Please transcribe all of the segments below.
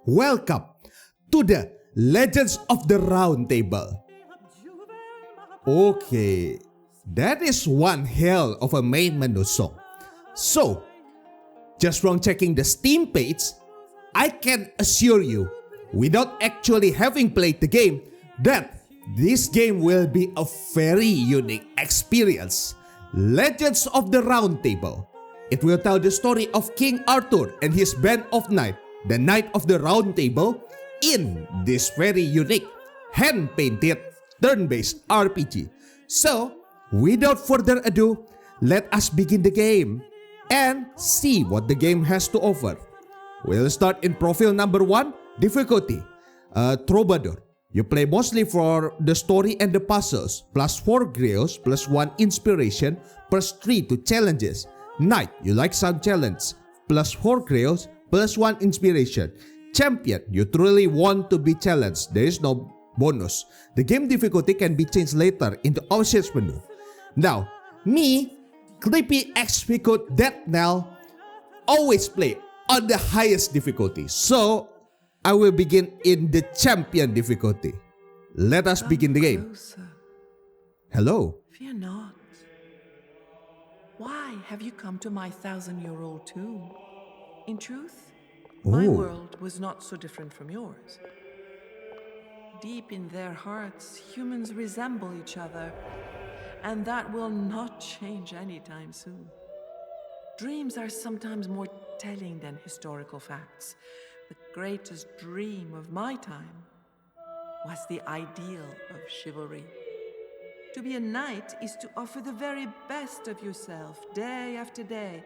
Welcome to the Legends of the Round Table. Okay, that is one hell of a main menu song. So, just from checking the Steam page, I can assure you, without actually having played the game, that this game will be a very unique experience. Legends of the Round Table. It will tell the story of King Arthur and his band of knights, the Knight of the Round Table, in this very unique, hand-painted, turn-based RPG. So, without further ado, let us begin the game and see what the game has to offer. We'll start in profile number 1, difficulty, Troubadour. You play mostly for the story and the puzzles, plus 4 grails, plus 1 inspiration, plus 3 to challenges. Knight, you like some challenge, plus 4 grails, plus 1 inspiration. Champion, you truly want to be challenged, there is no bonus. The game difficulty can be changed later in the options menu. Now, me, Clippy EXFFicult Deathknell, always play on the highest difficulty. So, I will begin in the champion difficulty. Let us begin the game. Hello. Fear not. Why have you come to my 1,000-year-old tomb? In truth, my world was not so different from yours. Deep in their hearts, humans resemble each other, and that will not change anytime soon. Dreams are sometimes more telling than historical facts. The greatest dream of my time was the ideal of chivalry. To be a knight is to offer the very best of yourself day after day,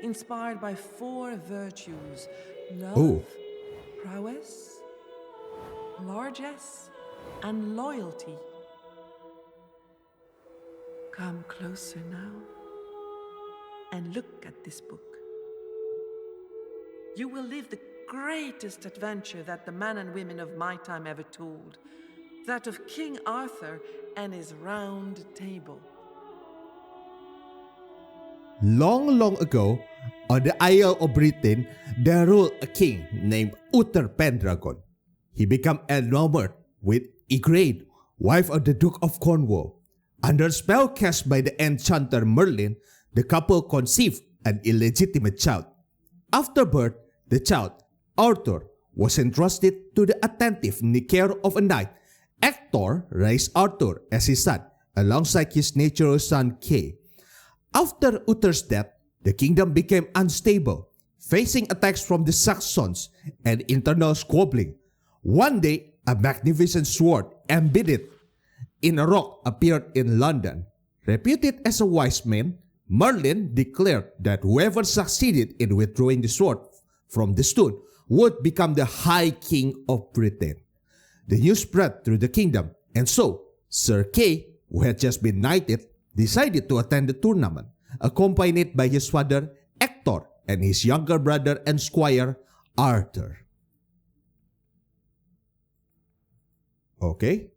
inspired by 4 virtues: love, prowess, largesse, and loyalty. Come closer now and look at this book. You will live the greatest adventure that the men and women of my time ever told, that of King Arthur and his round table. Long, long ago, on the Isle of Britain, there ruled a king named Uther Pendragon. He became enamored with Grail, wife of the Duke of Cornwall. Under spell cast by the enchanter Merlin, the couple conceived an illegitimate child. After birth, the child, Arthur, was entrusted to the attentive care of a knight. Hector raised Arthur as his son, alongside his natural son Kay. After Uther's death, the kingdom became unstable, facing attacks from the Saxons and internal squabbling. One day, a magnificent sword embedded in a rock appeared in London. Reputed as a wise man, Merlin declared that whoever succeeded in withdrawing the sword from the stone would become the High King of Britain. The news spread through the kingdom, and so Sir Kay, who had just been knighted, decided to attend the tournament, accompanied by his father Hector and his younger brother and squire Arthur. Okay.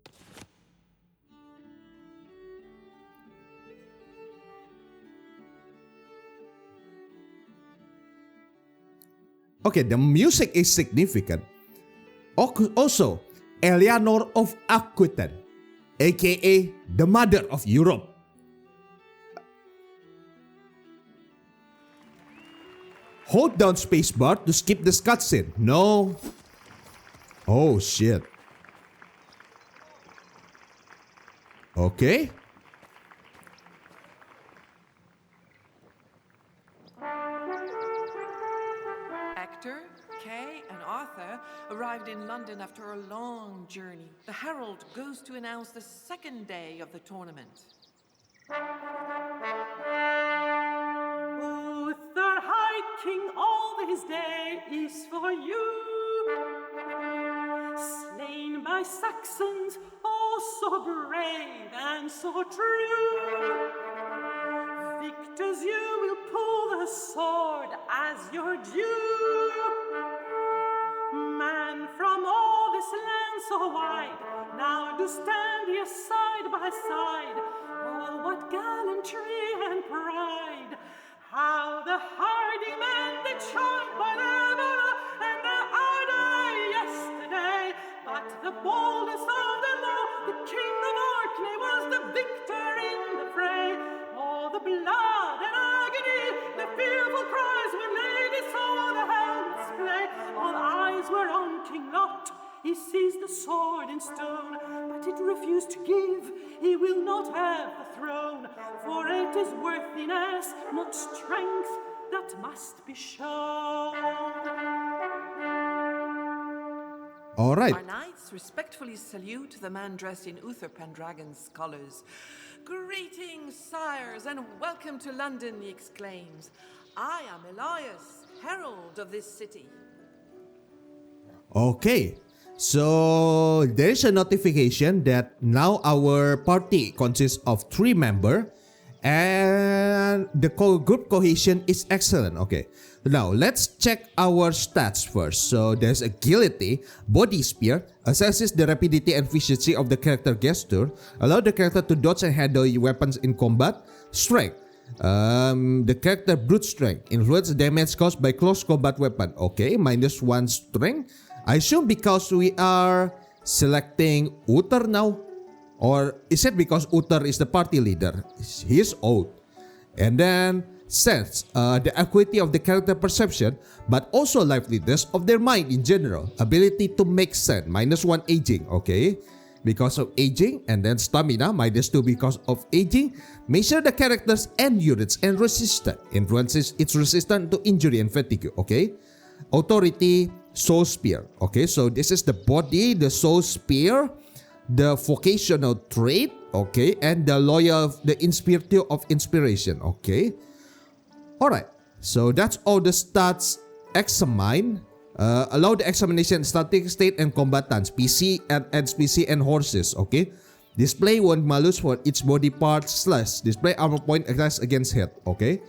Okay, the music is significant. Also, Eleanor of Aquitaine, aka the Mother of Europe. Hold down spacebar to skip this cutscene. No. Oh shit. Okay. Hector, Kay, and Arthur arrived in London after a long journey. The herald goes to announce the second day of the tournament. Uther, High King, all his day is for you. Slain by Saxons, oh so brave and so true. Victors, you will pull the sword as your due. Man from all this land so wide, now do stand here side by side. Oh, what gallantry and pride! How the hardy men did trample and the hardy refuse to give, he will not have the throne. For it is worthiness, not strength, that must be shown. All right. Our knights respectfully salute the man dressed in Uther Pendragon's colors. Greetings, sires, and welcome to London, he exclaims. I am Elias, herald of this city. Okay. So there is a notification that now our party consists of 3 members and the group cohesion is excellent. Okay. Now let's check our stats first. So there's agility, body spear, assesses the rapidity and efficiency of the character gesture, allow the character to dodge and handle weapons in combat, strength. The character brute strength influence damage caused by close combat weapon. Okay, -1 strength. I assume because we are selecting Uther now, or is it because Uther is the party leader? He is old. And then sense, the acuity of the character perception, but also liveliness of their mind in general. Ability to make sense, -1 aging, okay? Because of aging, and then stamina, -2 because of aging. Measure the character's endurance and resistance. Influences its resistance to injury and fatigue, okay? Authority, soul spear, okay? So this is the body, the soul spear, the vocational trait, okay? And the loyal, the inspirator of inspiration, okay? Alright, so that's all the stats examined. Allow the examination static state and combatants, PC and NPC and horses, okay? Display 1 malus for each body part / display armor point against hit, okay?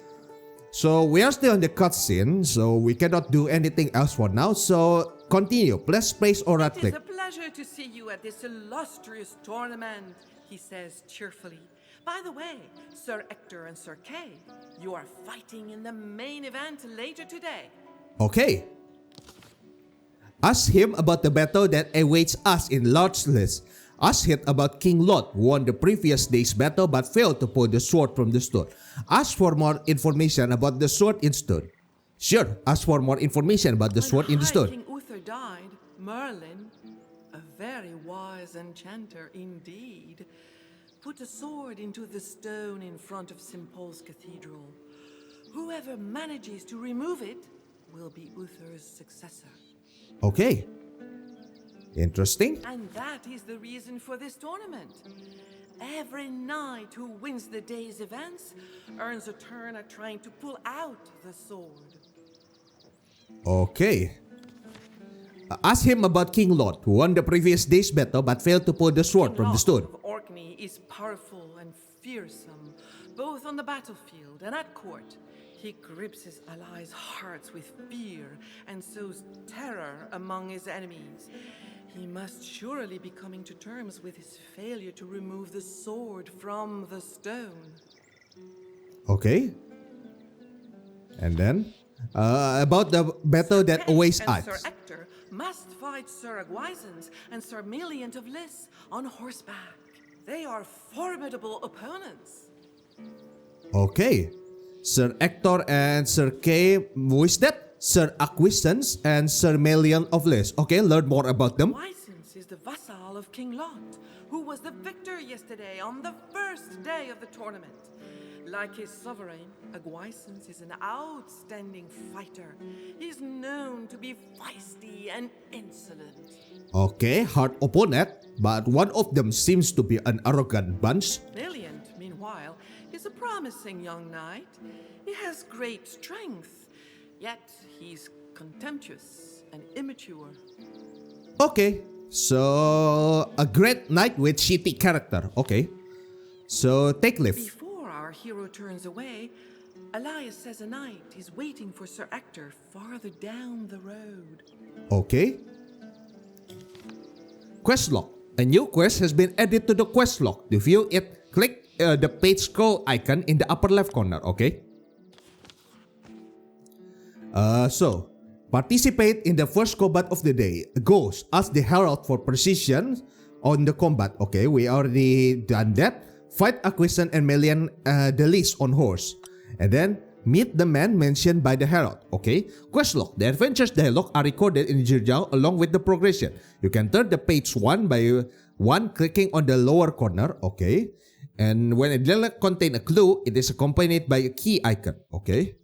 So we are still in the cutscene, so we cannot do anything else for now. So continue, press space or right click. It is a pleasure to see you at this illustrious tournament, he says cheerfully. By the way, Sir Ector and Sir Kay, you are fighting in the main event later today. Okay. Ask him about the battle that awaits us in large list. Ask him about King Lot, who won the previous day's battle but failed to pull the sword from the stone. Ask for more information about the sword in stone. Sure, ask for more information about the sword in the stone. King Uther died, Merlin, a very wise enchanter indeed, put a sword into the stone in front of St. Paul's Cathedral. Whoever manages to remove it will be Uther's successor. Okay. Interesting. And that is the reason for this tournament. Every knight who wins the day's events earns a turn at trying to pull out the sword. Okay. Ask him about King Lot, who won the previous day's battle but failed to pull the sword from the stone. King Lot of Orkney is powerful and fearsome, both on the battlefield and at court. He grips his allies' hearts with fear and sows terror among his enemies. He must surely be coming to terms with his failure to remove the sword from the stone. Okay. And then, about the battle that awaits us. Sir Ector must fight Sir Agwisance and Sir Meliant of Liss on horseback. They are formidable opponents. Okay. Sir Ector and Sir Kay, who is that? Sir Agwisance and Sir Meliant of Liss. Okay, learn more about them. Agwisance is the vassal of King Lot, who was the victor yesterday on the first day of the tournament. Like his sovereign, Agwisance is an outstanding fighter. He is known to be feisty and insolent. Okay, hard opponent, but one of them seems to be an arrogant bunch. Meliant, meanwhile, is a promising young knight. He has great strength, yet he's contemptuous and immature. Okay, so a great knight with shitty character. Okay, so take leave. Before our hero turns away, Elias says a knight is waiting for Sir Ector farther down the road. Okay. Quest log. A new quest has been added to the quest log. To view it, click the page scroll icon in the upper left corner. Okay. So, participate in the first combat of the day. Goes as the herald for precision on the combat. Okay, we already done that. Fight Agwisance and Meliant the Liss on horse. And then, meet the man mentioned by the herald. Okay, quest log. The adventures dialogue are recorded in the journal along with the progression. You can turn the page 1 by 1. Clicking on the lower corner, okay. And when it doesn't contain a clue, it is accompanied by a key icon, okay.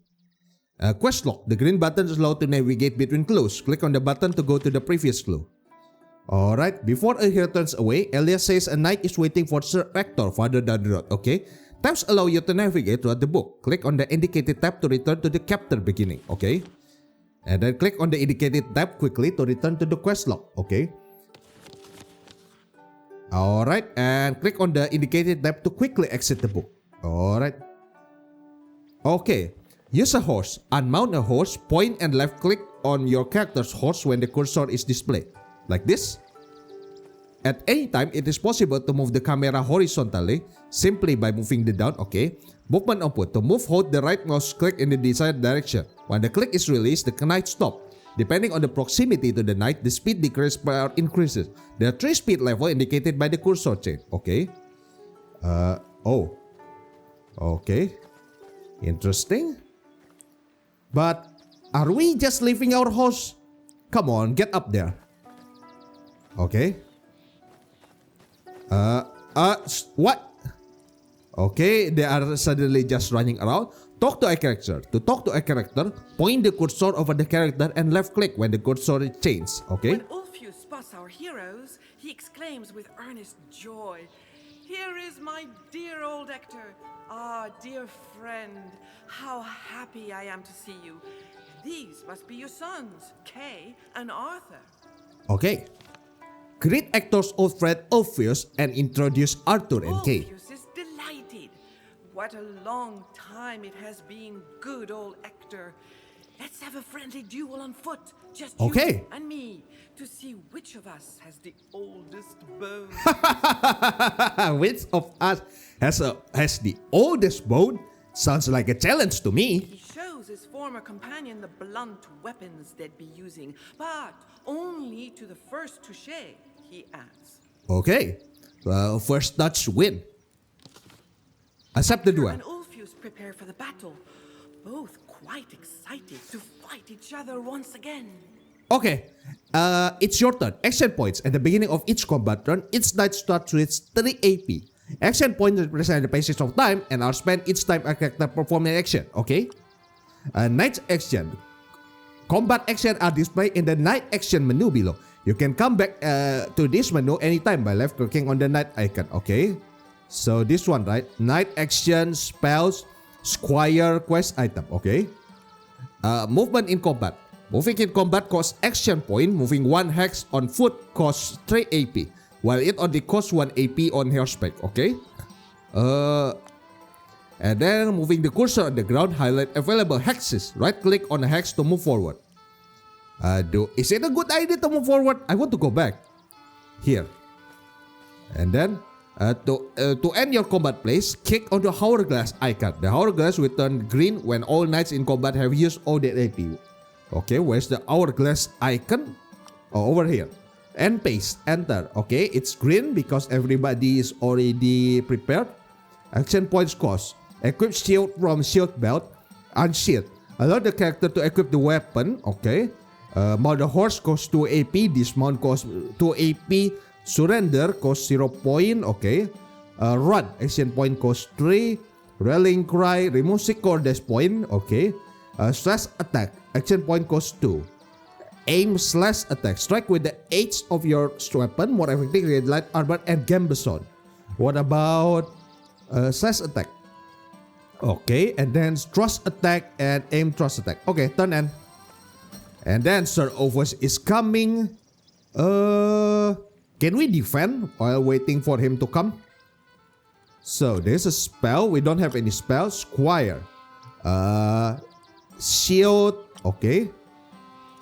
Quest log. The green button is allowed to navigate between clues. Click on the button to go to the previous clue. Alright, before a hero turns away, Elias says a knight is waiting for Sir Rector farther down the road, okay. Tabs allow you to navigate throughout the book. Click on the indicated tab to return to the chapter beginning, okay. And then click on the indicated tab quickly to return to the quest log, okay. Alright, and click on the indicated tab to quickly exit the book. Alright. Okay, use a horse. Unmount a horse, point and left click on your character's horse when the cursor is displayed. Like this. At any time, it is possible to move the camera horizontally simply by moving the down, okay. Movement output. To move, hold the right mouse click in the desired direction. When the click is released, the knight stops. Depending on the proximity to the knight, the speed decreases or increases. There are 3 speed levels indicated by the cursor chain, okay. Oh. Okay. Interesting. But are we just leaving our horse? Come on, get up there. Okay. What? Okay, they are suddenly just running around. Talk to a character. To talk to a character, point the cursor over the character and left click when the cursor is changed. Okay. When Ulfius spots our heroes, he exclaims with earnest joy, "Here is my dear old Hector. Ah, dear friend, how happy I am to see you. These must be your sons, Kay and Arthur." Okay. Greet Hector's old friend Ulfius and introduce Arthur and Kay. Ulfius is delighted. What a long time it has been, good old Hector. Let's have a friendly duel on foot, just you and me, to see which of us has the oldest bone. Which of us has the oldest bone? Sounds like a challenge to me. He shows his former companion the blunt weapons they'd be using, but only to the first touche, he adds. Okay. Well, first touch win. Accept the duel. And Ulfius prepare for the battle, both quite excited to fight each other once again. Okay, it's your turn. Action points. At the beginning of each combat turn, each knight starts with 3 AP. Action points represent the passage of time and are spent each time a character performs an action, okay? Knight action. Combat action are displayed in the knight action menu below. You can come back to this menu anytime by left clicking on the knight icon, okay? So this one, right? Knight action, spells, squire, quest item, okay? Movement in combat. Moving in combat costs action point. Moving 1 hex on foot costs 3 AP, while it only costs 1 AP on horseback, okay? And then moving the cursor on the ground, highlight available hexes. Right click on a hex to move forward. Is it a good idea to move forward? I want to go back. Here. And then to end your combat place, click on the hourglass icon. The hourglass will turn green when all knights in combat have used all their AP. Okay, where's the hourglass icon? Oh, over here. And paste, enter. Okay, it's green because everybody is already prepared. Action points cost. Equip shield from shield belt. Unshield. Allow the character to equip the weapon. Okay. Mount the horse costs 2 AP. Dismount costs 2 AP. Surrender costs 0 point. Okay. Run. Action point costs 3. Rallying cry. Remove Sickle dash point. Okay. Slash attack. Action point costs 2. Aim slash attack. Strike with the edge of your weapon. More effective with light armor and gambeson. What about slash attack? Okay, and then thrust attack and aim thrust attack. Okay, turn end. And then Sir Ovus is coming. Can we defend while waiting for him to come? So there's a spell. We don't have any spell. Squire. Shield. Okay.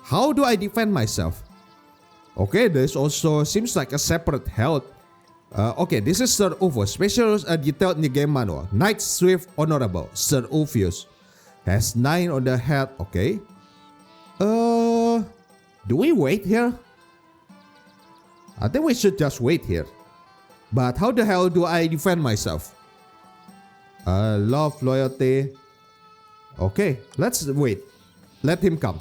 How do I defend myself? Okay, there's also seems like a separate health. Okay, this is Sir Ulfius. Specials are detailed in the game manual. Knight Swift Honorable. Sir Ulfius has 9 on the head. Okay. Do we wait here? I think we should just wait here. But how the hell do I defend myself? Love, loyalty. Okay, let's wait. Let him come.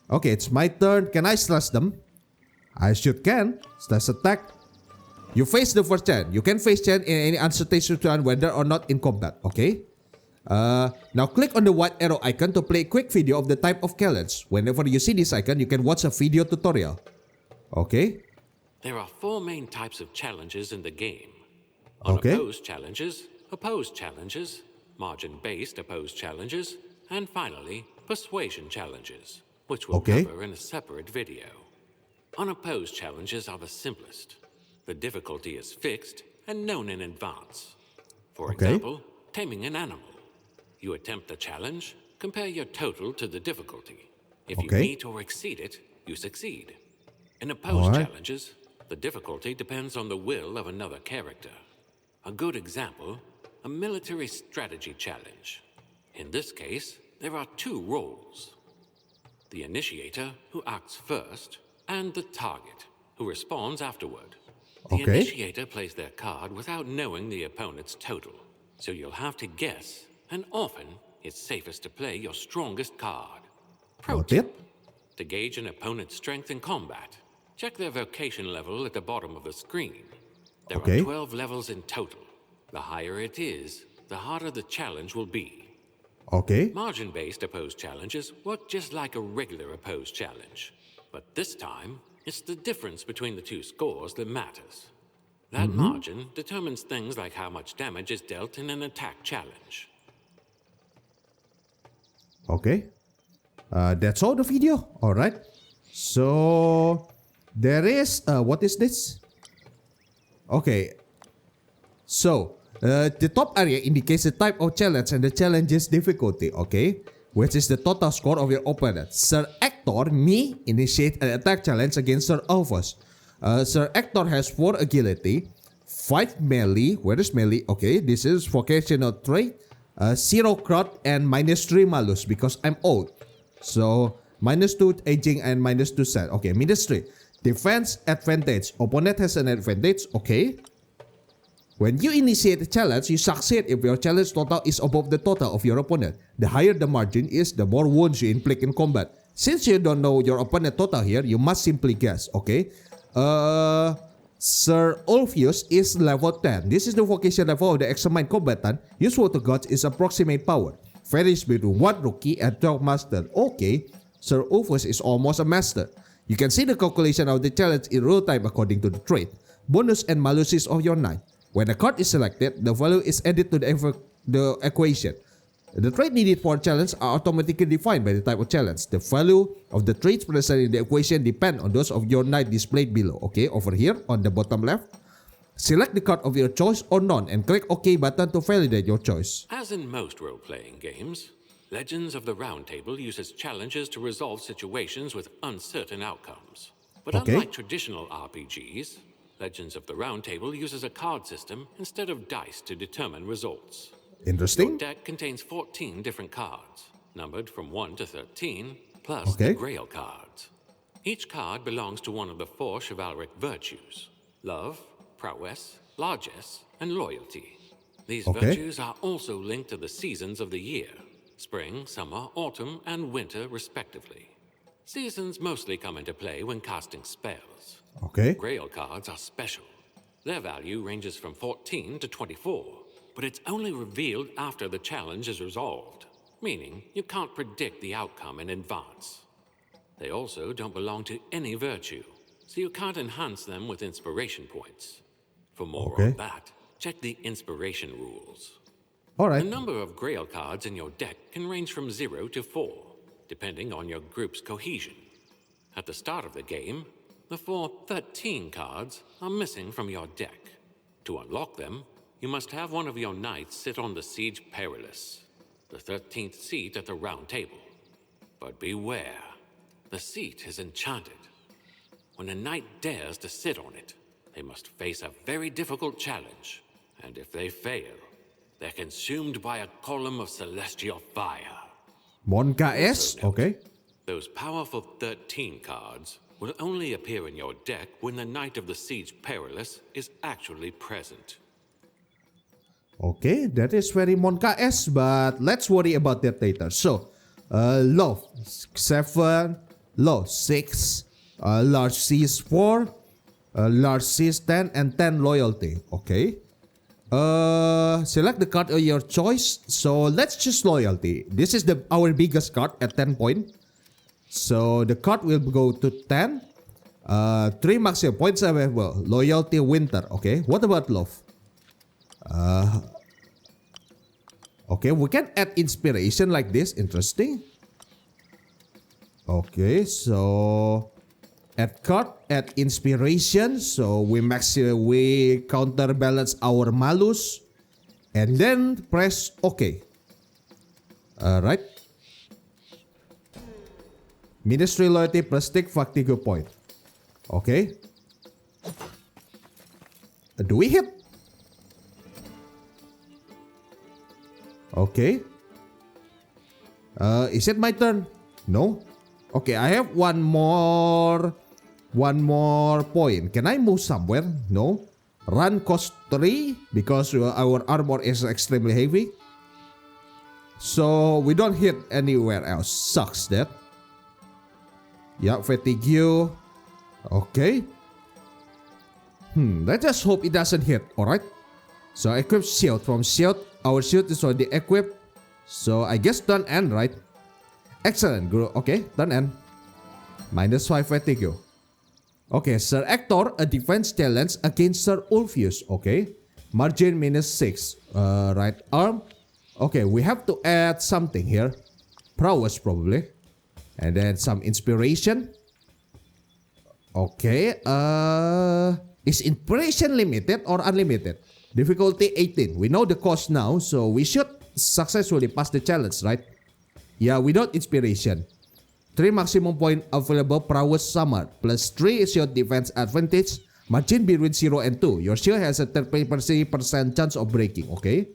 Okay, it's my turn. Can I slash them? I should can. Slash attack. You face the first challenge. You can face challenge in any uncertain situation whether or not in combat. Okay. Now click on the white arrow icon to play a quick video of the type of challenge. Whenever you see this icon, you can watch a video tutorial. Okay. There are 4 main types of challenges in the game. Okay. Unopposed challenges, margin-based opposed challenges, and finally, persuasion challenges, which we'll cover in a separate video. Unopposed challenges are the simplest. The difficulty is fixed and known in advance. For example, taming an animal. You attempt the challenge, compare your total to the difficulty. If you meet or exceed it, you succeed. In opposed challenges, the difficulty depends on the will of another character. A good example, a military strategy challenge. In this case, there are 2 roles. The initiator, who acts first, and the target, who responds afterward. The initiator plays their card without knowing the opponent's total, so you'll have to guess, and often it's safest to play your strongest card. Pro tip: to gauge an opponent's strength in combat, check their vocation level at the bottom of the screen. There are 12 levels in total. The higher it is, the harder the challenge will be. Margin-based opposed challenges work just like a regular opposed challenge, but this time, it's the difference between the 2 scores that matters. That margin determines things like how much damage is dealt in an attack challenge. That's all the video. Alright. So, there is, what is this? So, the top area indicates the type of challenge and the challenge's difficulty, which is the total score of your opponent. Sir Hector, me, initiate an attack challenge against Sir Alphonse. Sir Hector has 4 agility, 5 melee. Where is melee? This is vocational trait, 0 crowd, and -3 malus because I'm old. So, -2 aging and -2 set. -3. Defense advantage. Opponent has an advantage. When you initiate a challenge, you succeed if your challenge total is above the total of your opponent. The higher the margin is, the more wounds you inflict in combat. Since you don't know your opponent total here, you must simply guess, Sir Ulfius is level 10. This is the vocation level of the examined combatant. Useful to gods is approximate power. Varies between 1 rookie and 12 master. Sir Ulfius is almost a master. You can see the calculation of the challenge in real time according to the trait, bonus and maluses of your knight. When a card is selected, the value is added to the equation. The trait needed for a challenge are automatically defined by the type of challenge. The value of the traits present in the equation depend on those of your knight displayed below. Over here on the bottom left, select the card of your choice or none and click OK button to validate your choice. As in most role-playing games, Legends of the Round Table uses challenges to resolve situations with uncertain outcomes. But unlike traditional RPGs, Legends of the Round Table uses a card system instead of dice to determine results. Interesting. Your deck contains 14 different cards, numbered from 1 to 13, plus the Grail cards. Each card belongs to one of the 4 chivalric virtues: love, prowess, largesse, and loyalty. These virtues are also linked to the seasons of the year: spring, summer, autumn, and winter, respectively. Seasons mostly come into play when casting spells. Grail cards are special. Their value ranges from 14 to 24, but it's only revealed after the challenge is resolved, meaning you can't predict the outcome in advance. They also don't belong to any virtue, so you can't enhance them with inspiration points. For more on that, check the inspiration rules. The number of Grail cards in your deck can range from 0 to 4, depending on your group's cohesion. At the start of the game, the 13 cards are missing from your deck. To unlock them, you must have one of your knights sit on the Siege Perilous, the 13th seat at the Round Table. But beware, the seat is enchanted. When a knight dares to sit on it, they must face a very difficult challenge, and if they fail, they're consumed by a column of celestial fire. Monka S? Those powerful 13 cards will only appear in your deck when the Knight of the Siege Perilous is actually present. That is very Monka S, but let's worry about that later. So, low 7, low 6, large C is 4, Large sees 10 and 10 loyalty. Okay. Select the card of your choice. So let's choose loyalty. This is our biggest card at 10 points. So the card will go to 10. 3 maximum points available. Loyalty winter. Okay. What about love? Okay, we can add inspiration like this. Interesting. Okay, so add card, add inspiration. So we counterbalance our malus, and then press OK. Alright. Ministry loyalty plus stick fatigue point. Okay. Do we hit? Okay. Is it my turn? No. Okay, I have one more point. Can I move somewhere? No. Run cost 3 because our armor is extremely heavy. So we don't hit anywhere else. Sucks that. Yeah, fatigue. Okay. Let's just hope it doesn't hit. Alright. So equip shield. From shield, our shield is already equipped. So I guess turn end, right? Excellent. Okay, turn end. -5 fatigue. Okay, Sir Hector, a defense challenge against Sir Ulfius. Okay. Margin -6. Right arm. Okay, we have to add something here. Prowess probably. And then some inspiration. Okay. Is inspiration limited or unlimited? Difficulty 18. We know the cost now, so we should successfully pass the challenge, right? Yeah, without inspiration. 3 maximum point available prowess summer. Plus 3 is your defense advantage. Margin between 0 and 2. Your shield has a 30% chance of breaking, okay?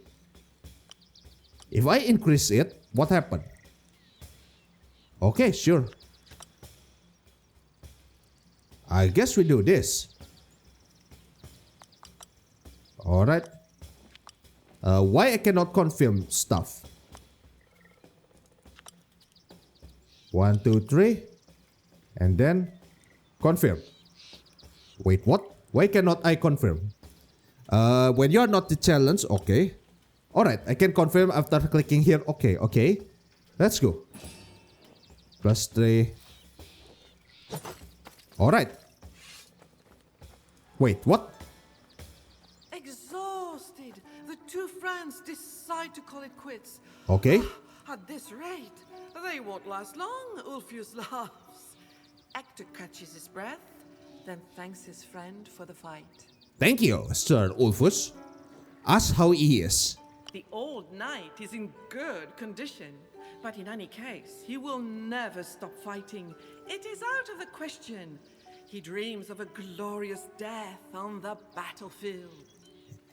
If I increase it, what happened? Okay, sure. I guess we do this. Alright. Why I cannot confirm stuff? 1, 2, 3. And then confirm. Wait, what? Why cannot I confirm? When you are not the challenge, okay. Alright, I can confirm after clicking here. Okay, okay. Let's go. Plus 3. Alright. Wait, what? Exhausted, the two friends decide to call it quits. Okay. At this rate, they won't last long, Ulfius laughs. Hector catches his breath, then thanks his friend for the fight. Thank you, Sir Ulfus. Ask how he is. The old knight is in good condition, but in any case, he will never stop fighting. It is out of the question. He dreams of a glorious death on the battlefield.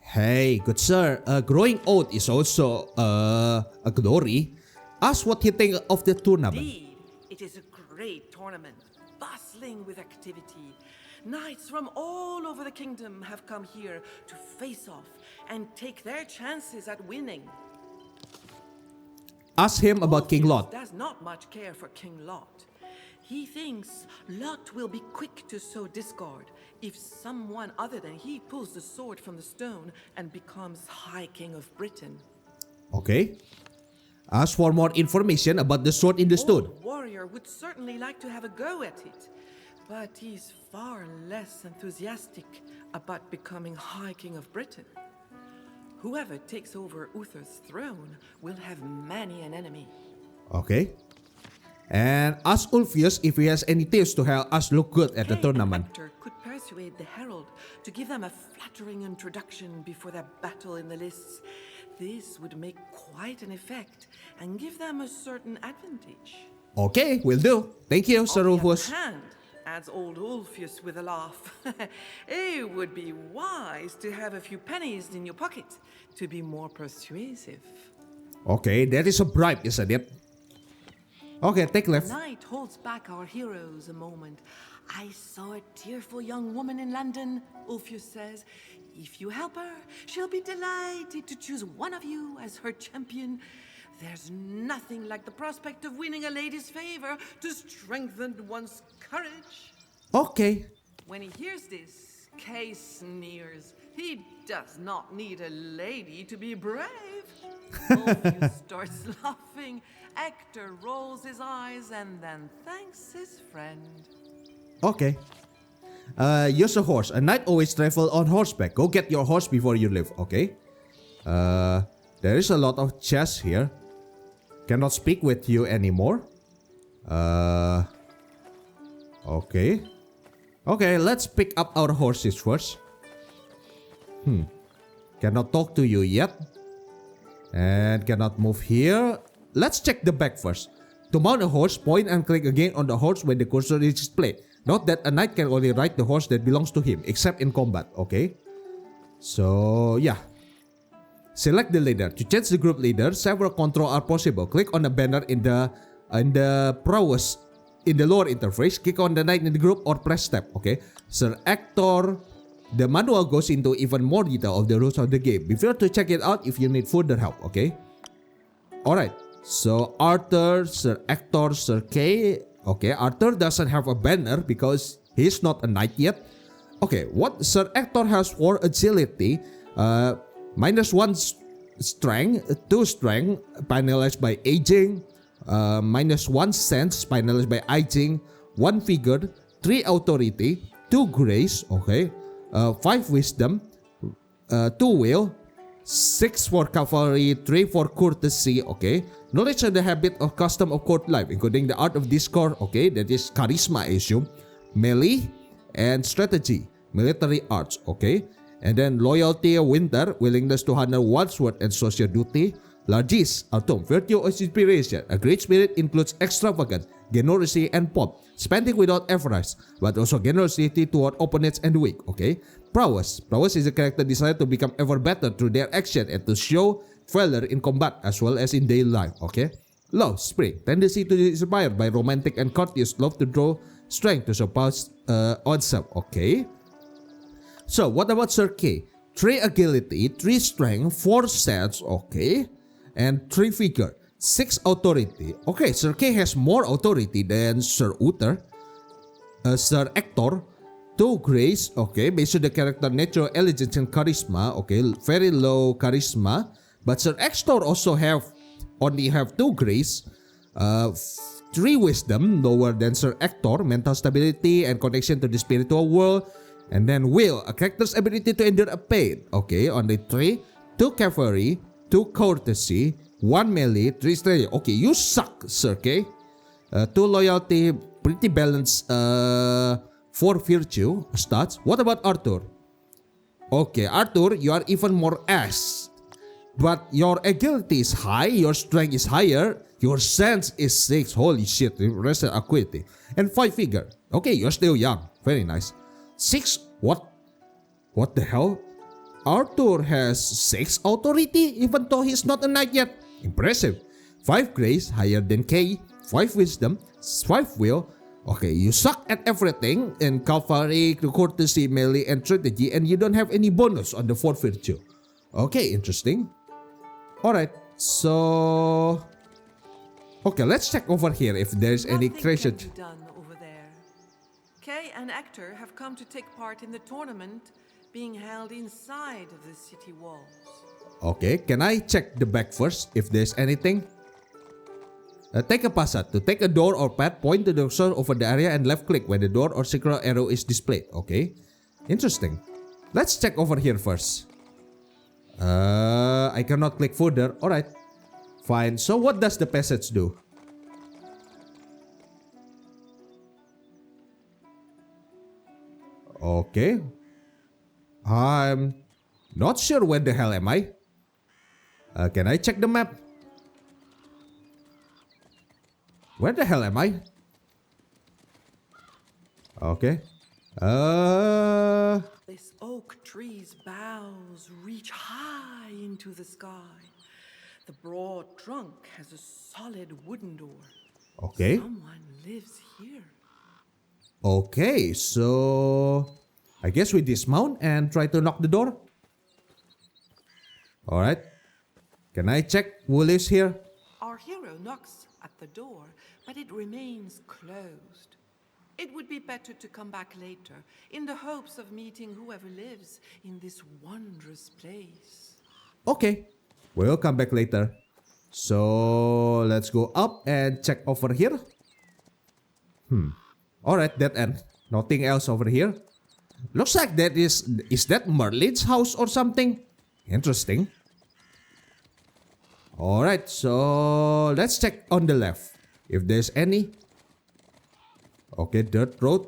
Hey, good sir. Growing old is also a glory. Ask what he thinks of the tournament. Indeed, it is a great tournament, bustling with activity. Knights from all over the kingdom have come here to face off and take their chances at winning. Ask him about King Lot. Does not much care for King Lot. He thinks Lot will be quick to sow discord if someone other than he pulls the sword from the stone and becomes High King of Britain. Okay. Ask for more information about the sword in the stone. Old warrior would certainly like to have a go at it, but he's far less enthusiastic about becoming High King of Britain. Whoever takes over Uther's throne will have many an enemy. Okay. And ask Ulfius if he has any tips to help us look good at the tournament. Hector could persuade the herald to give them a flattering introduction before their battle in the lists. This would make quite an effect and give them a certain advantage. Okay, will do. Thank you, Sir Ulfus. On the other hand, adds old Ulfius with a laugh, it would be wise to have a few pennies in your pocket to be more persuasive. Okay, that is a bribe, isn't it? Okay, take left. The knight holds back our heroes a moment. I saw a tearful young woman in London, Ulfius says. If you help her, she'll be delighted to choose one of you as her champion. There's nothing like the prospect of winning a lady's favor to strengthen one's courage. Okay. When he hears this, Kay sneers. He does not need a lady to be brave. Morpheus starts laughing. Hector rolls his eyes and then thanks his friend. Okay. Use a horse. A knight always travel on horseback. Go get your horse before you leave. Okay. There is a lot of chests here. Cannot speak with you anymore. Okay. Okay, let's pick up our horses first. Cannot talk to you yet. And cannot move here. Let's check the back first. To mount a horse, point and click again on the horse when the cursor is displayed. Note that a knight can only ride the horse that belongs to him, except in combat, okay? So, yeah. Select the leader. To change the group leader, several controls are possible. Click on the banner in the prowess in the lower interface. Click on the knight in the group or press tab, okay? Sir Hector. The manual goes into even more detail of the rules of the game. Be sure to check it out if you need further help, okay? Alright, so Arthur, Sir Hector, Sir Kay. Okay, Arthur doesn't have a banner because he's not a knight yet. Okay, what Sir Hector has for agility, -1 strength, 2 strength, penalized by aging, -1 sense, penalized by aging, 1 vigor, 3 authority, 2 grace, okay, 5 wisdom, 2 will, 6 for cavalry, 3 for courtesy, okay. Knowledge of the habit of custom of court life, including the art of discord, okay, that is charisma, I assume, melee, and strategy, military arts, okay. And then loyalty, winter, willingness to handle one's word and social duty, largesse, autumn, virtue of inspiration. A great spirit includes extravagance, generosity, and pomp, spending without avarice, but also generosity toward opponents and weak, okay. Prowess. Prowess is a character desired to become ever better through their action and to show valor in combat as well as in daily life, okay. Love, spirit, tendency to be inspired by romantic and courteous love to draw strength to surpass oneself, okay. So, what about Sir Kay? 3 agility, 3 strength, 4 sense, okay, and 3 vigor, 6 authority. Okay, Sir Kay has more authority than Sir Uther. Sir Hector, 2 grace, okay, based on the character nature, elegance, and charisma, okay, very low charisma. But Sir Hector also only have 2 grace, 3 wisdom, lower than Sir Hector, mental stability and connection to the spiritual world. And then will, a character's ability to endure a pain, okay, only 3, 2 cavalry, 2 courtesy, 1 melee, 3 strategy. Okay, you suck, Sir Kay. 2 loyalty, pretty balanced, 4 virtue stats. What about Arthur? Okay, Arthur, you are even more ass. But your agility is high, your strength is higher, your sense is 6. Holy shit, rest acuity. And 5 vigor. Okay, you're still young. Very nice. 6? What the hell? Arthur has 6 authority even though he's not a knight yet. Impressive. 5 grace, higher than Kay. 5 wisdom, 5 will. Okay, you suck at everything in cavalry, courtesy, melee, and strategy, and you don't have any bonus on the 4th virtue. Okay, interesting. Alright, so... Okay, let's check over here if there's any treasure. Nothing can be done over there. Kay and Hector have come to take part in the tournament being held inside of the city walls. Okay, can I check the back first if there's anything? Take a passage. To take a door or path, point the cursor over the area and left click when the door or circular arrow is displayed. Okay, interesting. Let's check over here first. I cannot click further. Alright, fine. So what does the passage do? Okay, I'm not sure where the hell am I. Can I check the map? Where the hell am I? Okay. This oak tree's boughs reach high into the sky. The broad trunk has a solid wooden door. Okay. Someone lives here. Okay, so I guess we dismount and try to knock the door. Alright. Can I check who lives here? Our hero knocks at the door, but it remains closed. It would be better to come back later, in the hopes of meeting whoever lives in this wondrous place. Okay, we'll come back later. So let's go up and check over here. Alright, dead end. Nothing else over here. Looks like that is that Merlin's house or something? Interesting. Alright, so let's check on the left. If there's any. Okay, dirt road.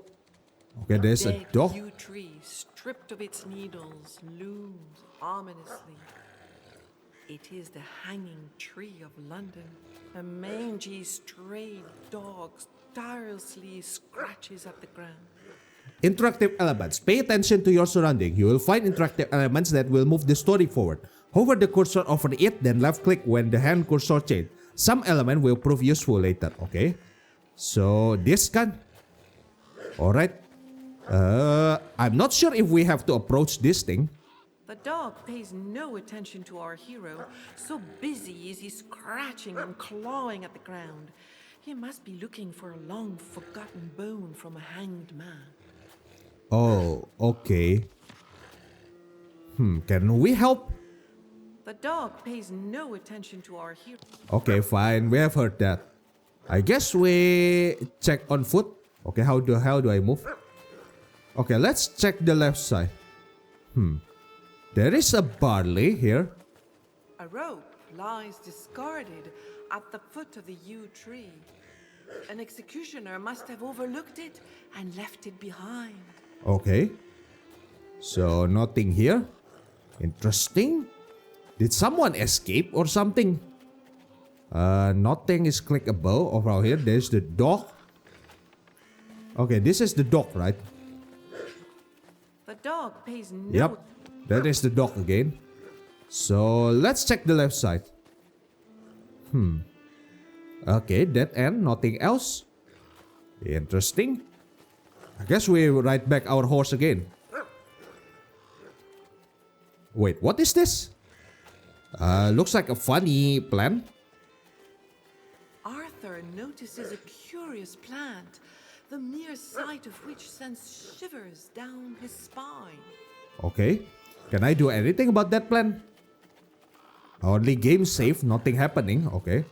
Okay, there's a door. The yew tree, stripped of its needles, looms ominously. It is the hanging tree of London. A mangy, stray dog tirelessly scratches at the ground. Interactive elements. Pay attention to your surrounding. You will find interactive elements that will move the story forward. Hover the cursor over it, then left click when the hand cursor changes. Some element will prove useful later, okay? So, this can. Alright. I'm not sure if we have to approach this thing. The dog pays no attention to our hero, so busy is he scratching and clawing at the ground. He must be looking for a long-forgotten bone from a hanged man. Oh, okay. Can we help? The dog pays no attention to our hero. Okay, fine. We have heard that. I guess we check on foot. Okay, how do I move? Okay, let's check the left side. There is a barley here. A rope lies discarded at the foot of the yew tree. An executioner must have overlooked it and left it behind. Okay. So, nothing here. Interesting. Did someone escape or something? Nothing is clickable over here. There's the dog. Okay, this is the dog, right? The dog pays no... Yep, that is the dog again. So, let's check the left side. Okay, dead end, nothing else. Interesting. I guess we ride back our horse again. Wait, what is this? Looks like a funny plant. Arthur notices a curious plant, the mere sight of which sends shivers down his spine. Okay. Can I do anything about that plant? Only game save, nothing happening. Okay.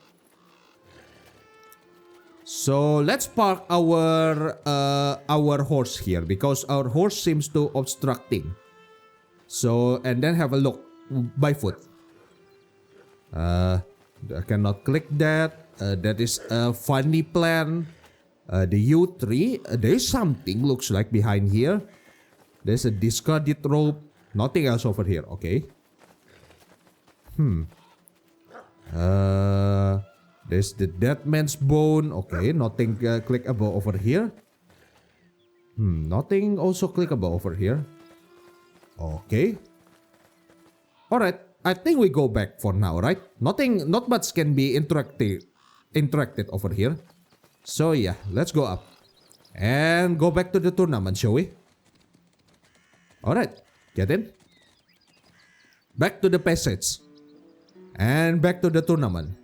So let's park our horse here because our horse seems to obstructing. So and then have a look by foot. I cannot click that. That is a funny plan. The yew tree. There is something looks like behind here. There's a discarded rope. Nothing else over here. Okay. There's the dead man's bone. Okay, nothing clickable over here. Nothing also clickable over here. Okay. Alright, I think we go back for now, right? Not much can be interacted over here. So yeah, let's go up. And go back to the tournament, shall we? Alright, get in. Back to the passage. And back to the tournament.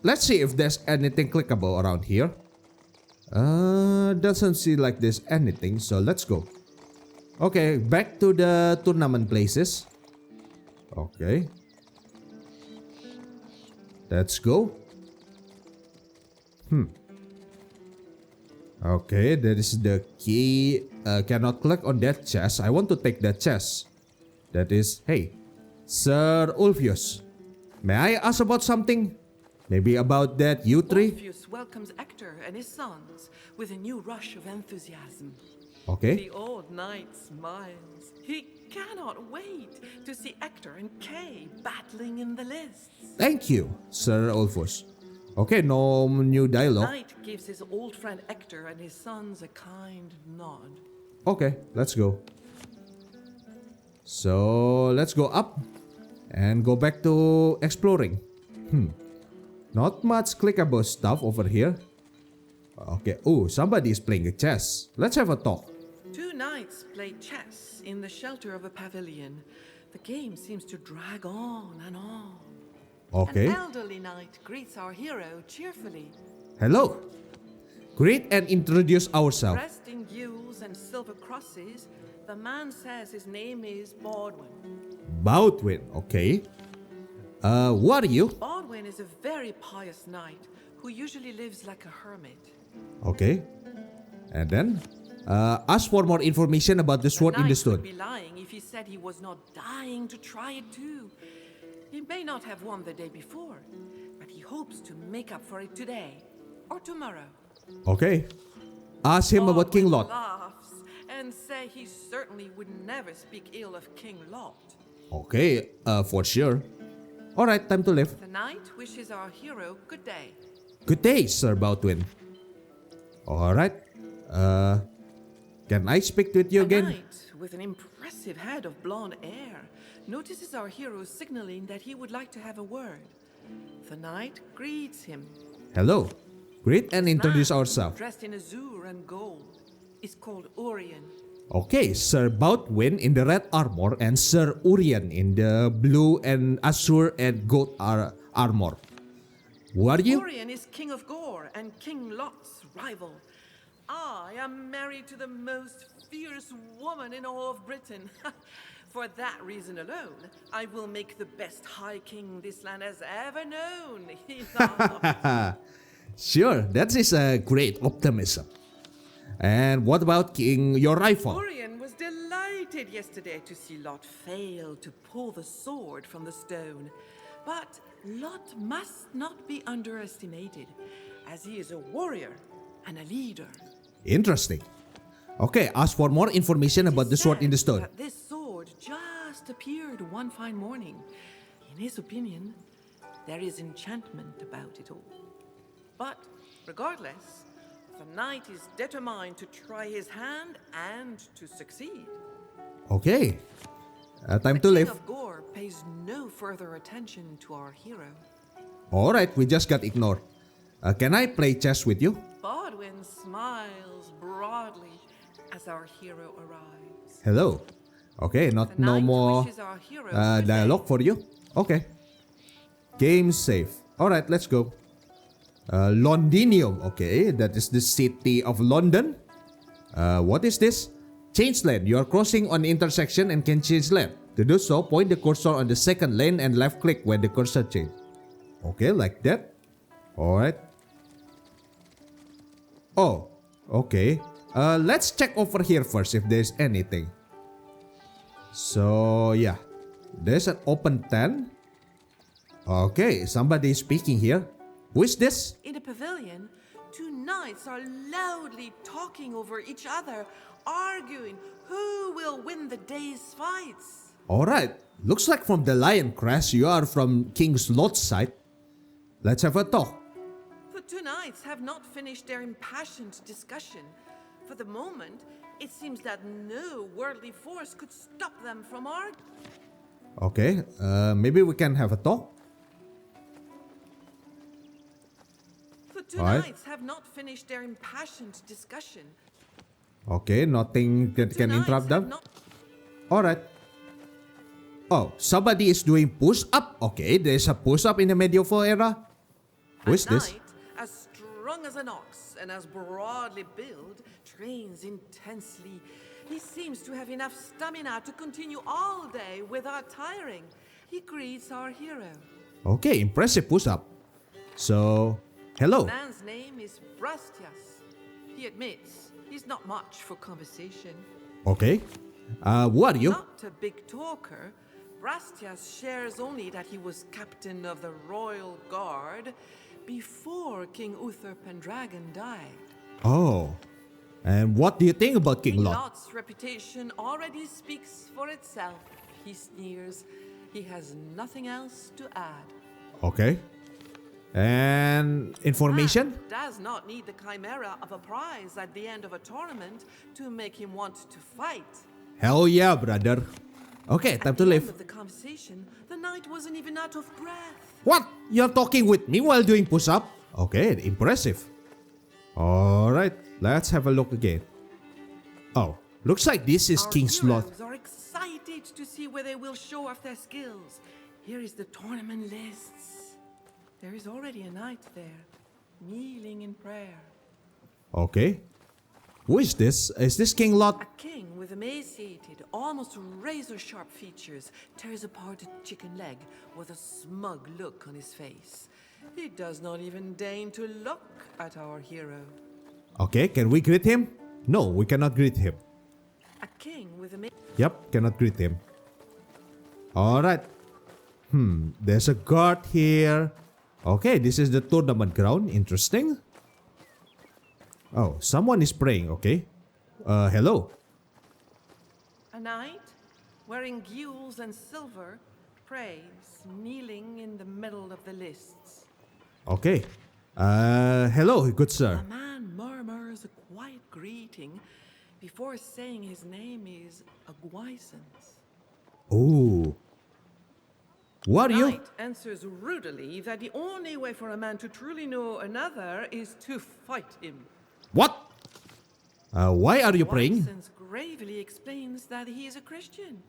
Let's see if there's anything clickable around here. Doesn't seem like there's anything, so let's go. Okay, back to the tournament places. Okay. Let's go. Okay, there is the key. Cannot click on that chest. I want to take that chest. That is, hey, Sir Ulfius. May I ask about something? Maybe about that yew tree? Orpheus welcomes Hector and his sons with a new rush of enthusiasm. Okay. The old knight smiles. He cannot wait to see Hector and Kay battling in the lists. Thank you, Sir Ulfius. Okay, no new dialogue. Knight gives his old friend Hector and his sons a kind nod. Okay, let's go. So, let's go up and go back to exploring. Not much clickable stuff over here. Okay, oh, somebody is playing a chess. Let's have a talk. Two knights play chess in the shelter of a pavilion. The game seems to drag on and on. Okay. An elderly knight greets our hero cheerfully. Hello. Greet and introduce ourselves. Dressed in gules and silver crosses, the man says his name is Baldwin. Baldwin, okay. Who are you? Baldwin is a very pious knight who usually lives like a hermit. Okay. And then, ask for more information about the sword in the Knight stone. would be lying if he said he was not dying to try it too. He may not have won the day before, but he hopes to make up for it today or tomorrow. Okay. Ask him about King Lot. Laughs and say he certainly would never speak ill of King Lot. Okay, for sure. Alright, time to leave. The knight wishes our hero good day. Good day, Sir Baldwin. Alright. Can I speak with you The again? knight, with an impressive head of blonde hair, notices our hero signaling that he would like to have a word. The knight greets him. Hello. Greet and introduce Man, ourselves. dressed in azure and gold, is called Arthurian. Okay, Sir Baldwin in the red armor and Sir Arthurian in the blue and azure and gold armor. Who are you? Arthurian is King of Gore and King Lot's rival. I am married to the most fierce woman in all of Britain. For that reason alone, I will make the best High King this land has ever known. He laughed. Sure, that is a great optimism. And what about King, your rival? Arthurian was delighted yesterday to see Lot fail to pull the sword from the stone. But Lot must not be underestimated, as he is a warrior and a leader. Interesting. Okay, ask for more information about the sword in the stone. That this sword just appeared one fine morning. In his opinion, there is enchantment about it all. But regardless, the knight is determined to try his hand and to succeed. Okay. Time The to King leave. of Gore pays no further attention to our hero. Alright, we just got ignored. Can I play chess with you? Baldwin smiles broadly as our hero arrives. Hello. Okay, no The knight more wishes our hero good day. dialogue for you. Okay. Game safe. Alright, let's go. Londinium. Okay, that is the city of London. What is this? Change lane. You are crossing on the intersection and can change lane. To do so, point the cursor on the second lane and left click when the cursor changes. Okay, like that. Alright. Oh, okay. Let's check over here first if there's anything. So, yeah. There's an open tent. Okay, somebody is speaking here. Who is this? In a pavilion, two knights are loudly talking over each other, arguing who will win the day's fights. Alright, looks like from the lion crest you are from King Lot's side. Let's have a talk. The two knights have not finished their impassioned discussion. For the moment, it seems that no worldly force could stop them from arguing. Okay, maybe we can have a talk. The two Alright. knights have not finished their impassioned discussion. Okay, nothing that Two can knights interrupt have them. not- Alright. Oh, somebody is doing push-up. Okay, there's a push-up in the medieval era. Who is A this? knight, as strong as an ox and as broadly built, trains intensely. He seems to have enough stamina to continue all day without tiring. He greets our hero. Okay, impressive push-up. So, hello. The man's name is Brastias. He admits he's not much for conversation. Okay. Who are you? Not a big talker, Brastias shares only that he was captain of the Royal Guard before King Uther Pendragon died. Oh. And what do you think about King Lot? Lot's reputation already speaks for itself, he sneers. He has nothing else to add. Okay. And information? Man does not need the chimera of a prize at the end of a tournament to make him want to fight. Hell yeah, brother. Okay, time At to the leave. end of the conversation, the knight wasn't even out of breath. What? You're talking with me while doing push-up? Okay, impressive. Alright, let's have a look again. Oh, looks like this is Our King's Lot. heroes are excited to see where they will show off their skills. Here is the tournament lists. There is already a knight there, kneeling in prayer. Okay. Who is this? Is this King Lot? A king with emaciated, almost razor-sharp features tears apart a chicken leg with a smug look on his face. He does not even deign to look at our hero. Okay, can we greet him? No, we cannot greet him. A king with a Yep, cannot greet him. Alright. There's a guard here. Okay, this is the tournament ground. Interesting. Oh, someone is praying, okay. Hello. A knight, wearing gules and silver, prays, kneeling in the middle of the lists. Okay. Hello, good sir. A man murmurs a quiet greeting before saying his name is Aguisance. Oh. What are you? Knight answers rudely that the only way for a man to truly know another is to fight him. What? Why are you praying? Aguisance gravely explains that he is a Christian.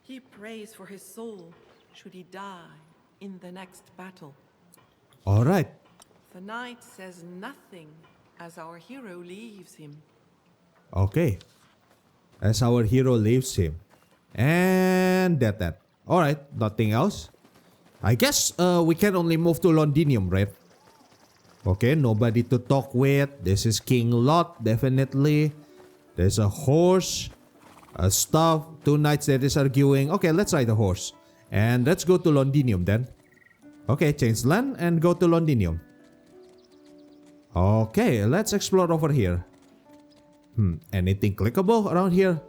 He prays for his soul should he die in the next battle. Alright. The knight says nothing as our hero leaves him. Okay. As our hero leaves him. And that. Alright, nothing else. I guess we can only move to Londinium, right? Okay, nobody to talk with. This is King Lot, definitely. There's a horse, a staff, two knights that is arguing. Okay, let's ride the horse. And let's go to Londinium then. Okay, change land and go to Londinium. Okay, let's explore over here. Anything clickable around here?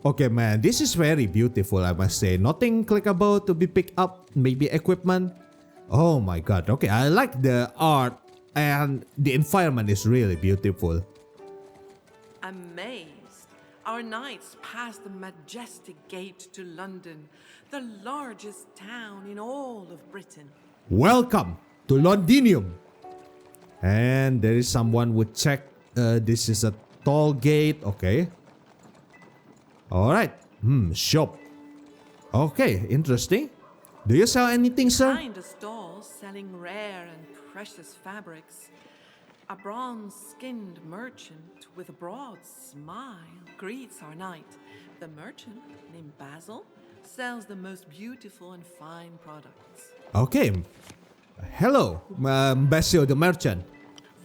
Okay, man, this is very beautiful, I must say. Nothing clickable to be picked up. Maybe equipment. Oh my god. Okay, I like the art and the environment is really beautiful. Amazed, our knights pass the majestic gate to London, the largest town in all of Britain. Welcome to Londinium. And there is someone would check. This is a toll gate. Okay. Alright. Shop. Okay, interesting. Do you sell anything, sir? Behind a stall selling rare and precious fabrics, a bronze-skinned merchant with a broad smile greets our knight. The merchant, named Basil, sells the most beautiful and fine products. Okay. Hello, Basil the merchant.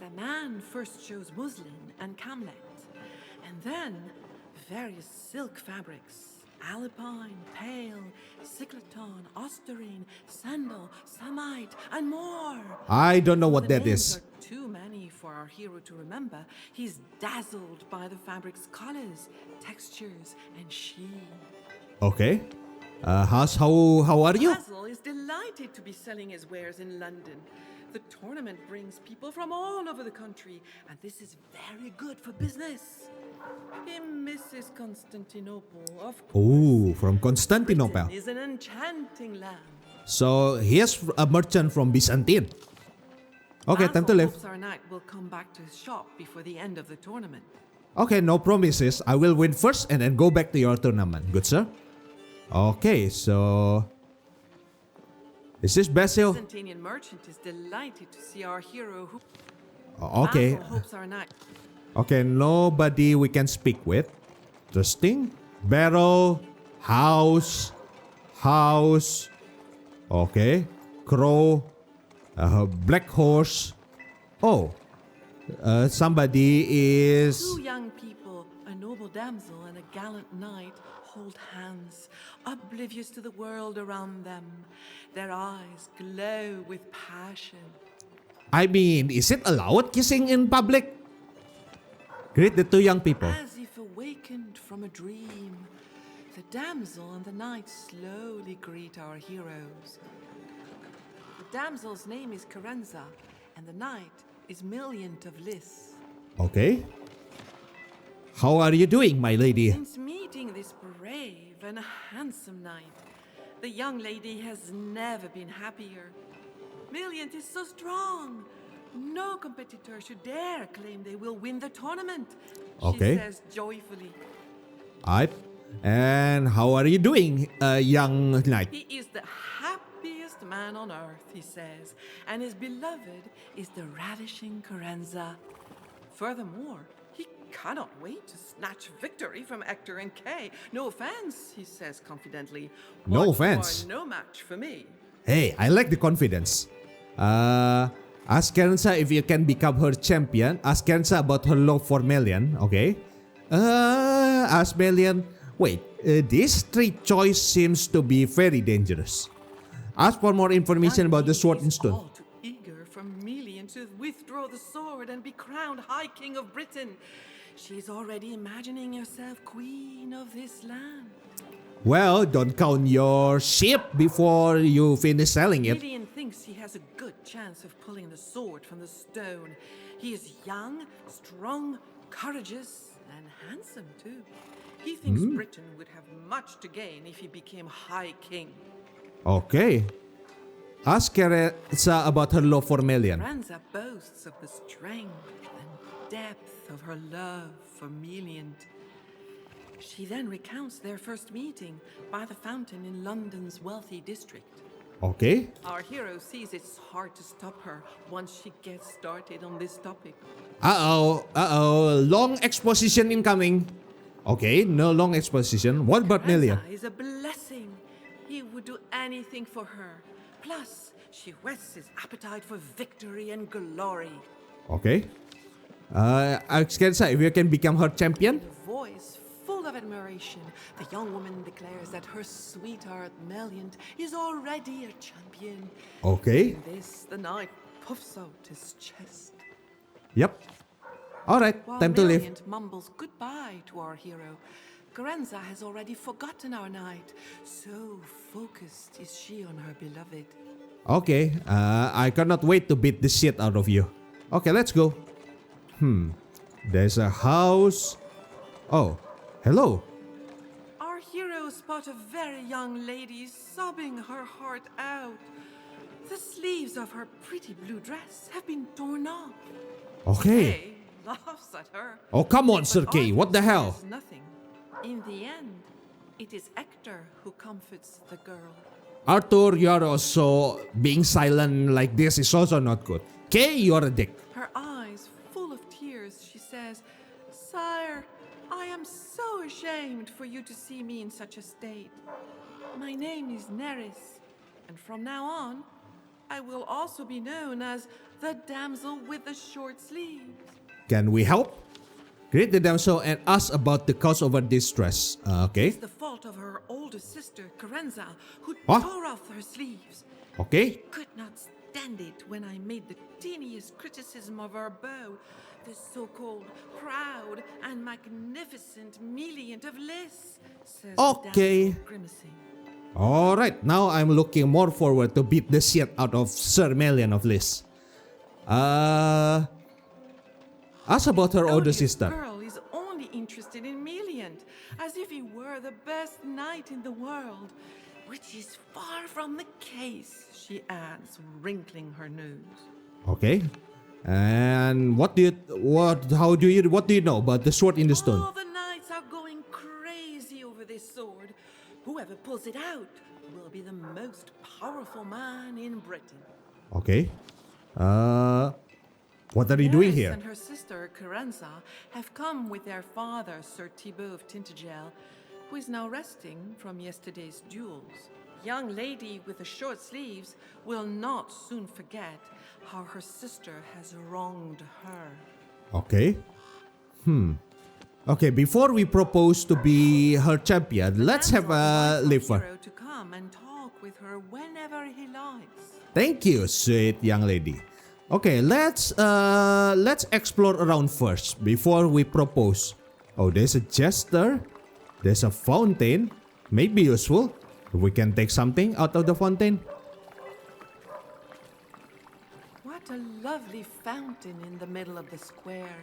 The man first shows muslin and camlet, and then various silk fabrics, alpine, pale, cycloton, osterine, sandal, samite, and more. I don't know what The that names is. are too many for our hero to remember. He's dazzled by the fabric's colors, textures, and sheen. Okay. How are you? Basil is delighted to be selling his wares in London. The tournament brings people from all over the country, and this is very good for business. He misses Constantinople, of course. Oh, from Constantinople. Britain is an enchanting land. So here's a merchant from Byzantine. Okay, time to Basil leave. hopes our knight will come back to his shop before the end of the tournament. Okay, no promises. I will win first and then go back to your tournament. Good, sir? Okay, so... Is this Basil? Byzantinian merchant is delighted to see our hero who... Okay. Basil hopes our knight... Okay, nobody we can speak with. Interesting. Barrel. House. Okay. Crow. Black horse. Oh. Somebody is... Two young people, a noble damsel and a gallant knight, hold hands, oblivious to the world around them. Their eyes glow with passion. I mean, is it allowed kissing in public? Greet the two young people. As if awakened from a dream, the damsel and the knight slowly greet our heroes. The damsel's name is Carenza, and the knight is Milliant of Liss. Okay. How are you doing, my lady? Since meeting this brave and handsome knight, the young lady has never been happier. Milliant is so strong. No competitor should dare claim they will win the tournament, Okay. she says joyfully. Alright. And how are you doing, young knight? He is the happiest best man on earth, he says, and his beloved is the ravishing Carenza. Furthermore, he cannot wait to snatch victory from Hector and Kay. No offense, he says confidently. No but offense. you are no match for me. Hey, I like the confidence. Ask Carenza if you can become her champion. Ask Carenza about her love for Melian. Okay. Ask Melian. Wait, this street choice seems to be very dangerous. Ask for more information about the sword in stone. All too eager for Melian to withdraw the sword and be crowned High King of Britain. She's already imagining herself queen of this land. Well, don't count your ship before you finish selling it. Melian thinks he has a good chance of pulling the sword from the stone. He is young, strong, courageous, and handsome too. He thinks Britain would have much to gain if he became High King. Okay. Ask Carenza about her love for Melian. Carenza boasts of the strength and depth of her love for Melian. She then recounts their first meeting by the fountain in London's wealthy district. Okay. Our hero sees it's hard to stop her once she gets started on this topic. Long exposition incoming. Okay, no long exposition. What about Melian? Carenza is a blessing. He would do anything for her. Plus, she whets his appetite for victory and glory. Okay. Ask Carenza if you can become her champion. In a voice full of admiration, the young woman declares that her sweetheart Melian is already a champion. Okay. In this, the knight puffs out his chest. Yep. Alright, While time to leave. Melian mumbles goodbye to our hero, Carenza has already forgotten our knight. So focused is she on her beloved. Okay, I cannot wait to beat the shit out of you. Okay, let's go. There's a house. Oh, hello. Our hero spot a very young lady sobbing her heart out. The sleeves of her pretty blue dress have been torn off. Okay. Kay laughs at her. Oh, come on, But Sir Kay. Arthur What the hell? says nothing. In the end, it is Hector who comforts the girl. Arthur, you are also being silent like this is also not good. Kay, you are a dick. Her eyes full of tears, she says, "Sire, I am so ashamed for you to see me in such a state. My name is Neris, and from now on, I will also be known as the damsel with the short sleeves." Can we help? Greet the damsel and ask about the cause of her distress. Okay. It's the fault of her older sister, Carenza, who What? tore off her sleeves. Okay. Could not stand it when I made the teeniest criticism of her bow, the so-called proud and magnificent Melian of Lys, says Okay. the damsel, grimacing. Alright, now I'm looking more forward to beat the shit out of Sir Melian of Lys. Ask about her older Odious sister. girl is only interested in Melian, as if he were the best knight in the world, which is far from the case, she adds, wrinkling her nose. Okay. And what do you know about the sword in the stone? All the knights are going crazy over this sword. Whoever pulls it out will be the most powerful man in Britain. Okay. What are you doing Neris here? and her sister Carenza have come with their father, Sir Thibaut of Tintagel, who is now resting from yesterday's duels. Young lady with the short sleeves will not soon forget how her sister has wronged her. Okay. Okay, before we propose to be her champion, let's have a Damsel leave invites our her. hero to come and talk with her whenever he likes. Thank you, sweet young lady. Okay, let's explore around first before we propose. Oh, there's a jester. There's a fountain. Maybe useful. We can take something out of the fountain. What a lovely fountain in the middle of the square.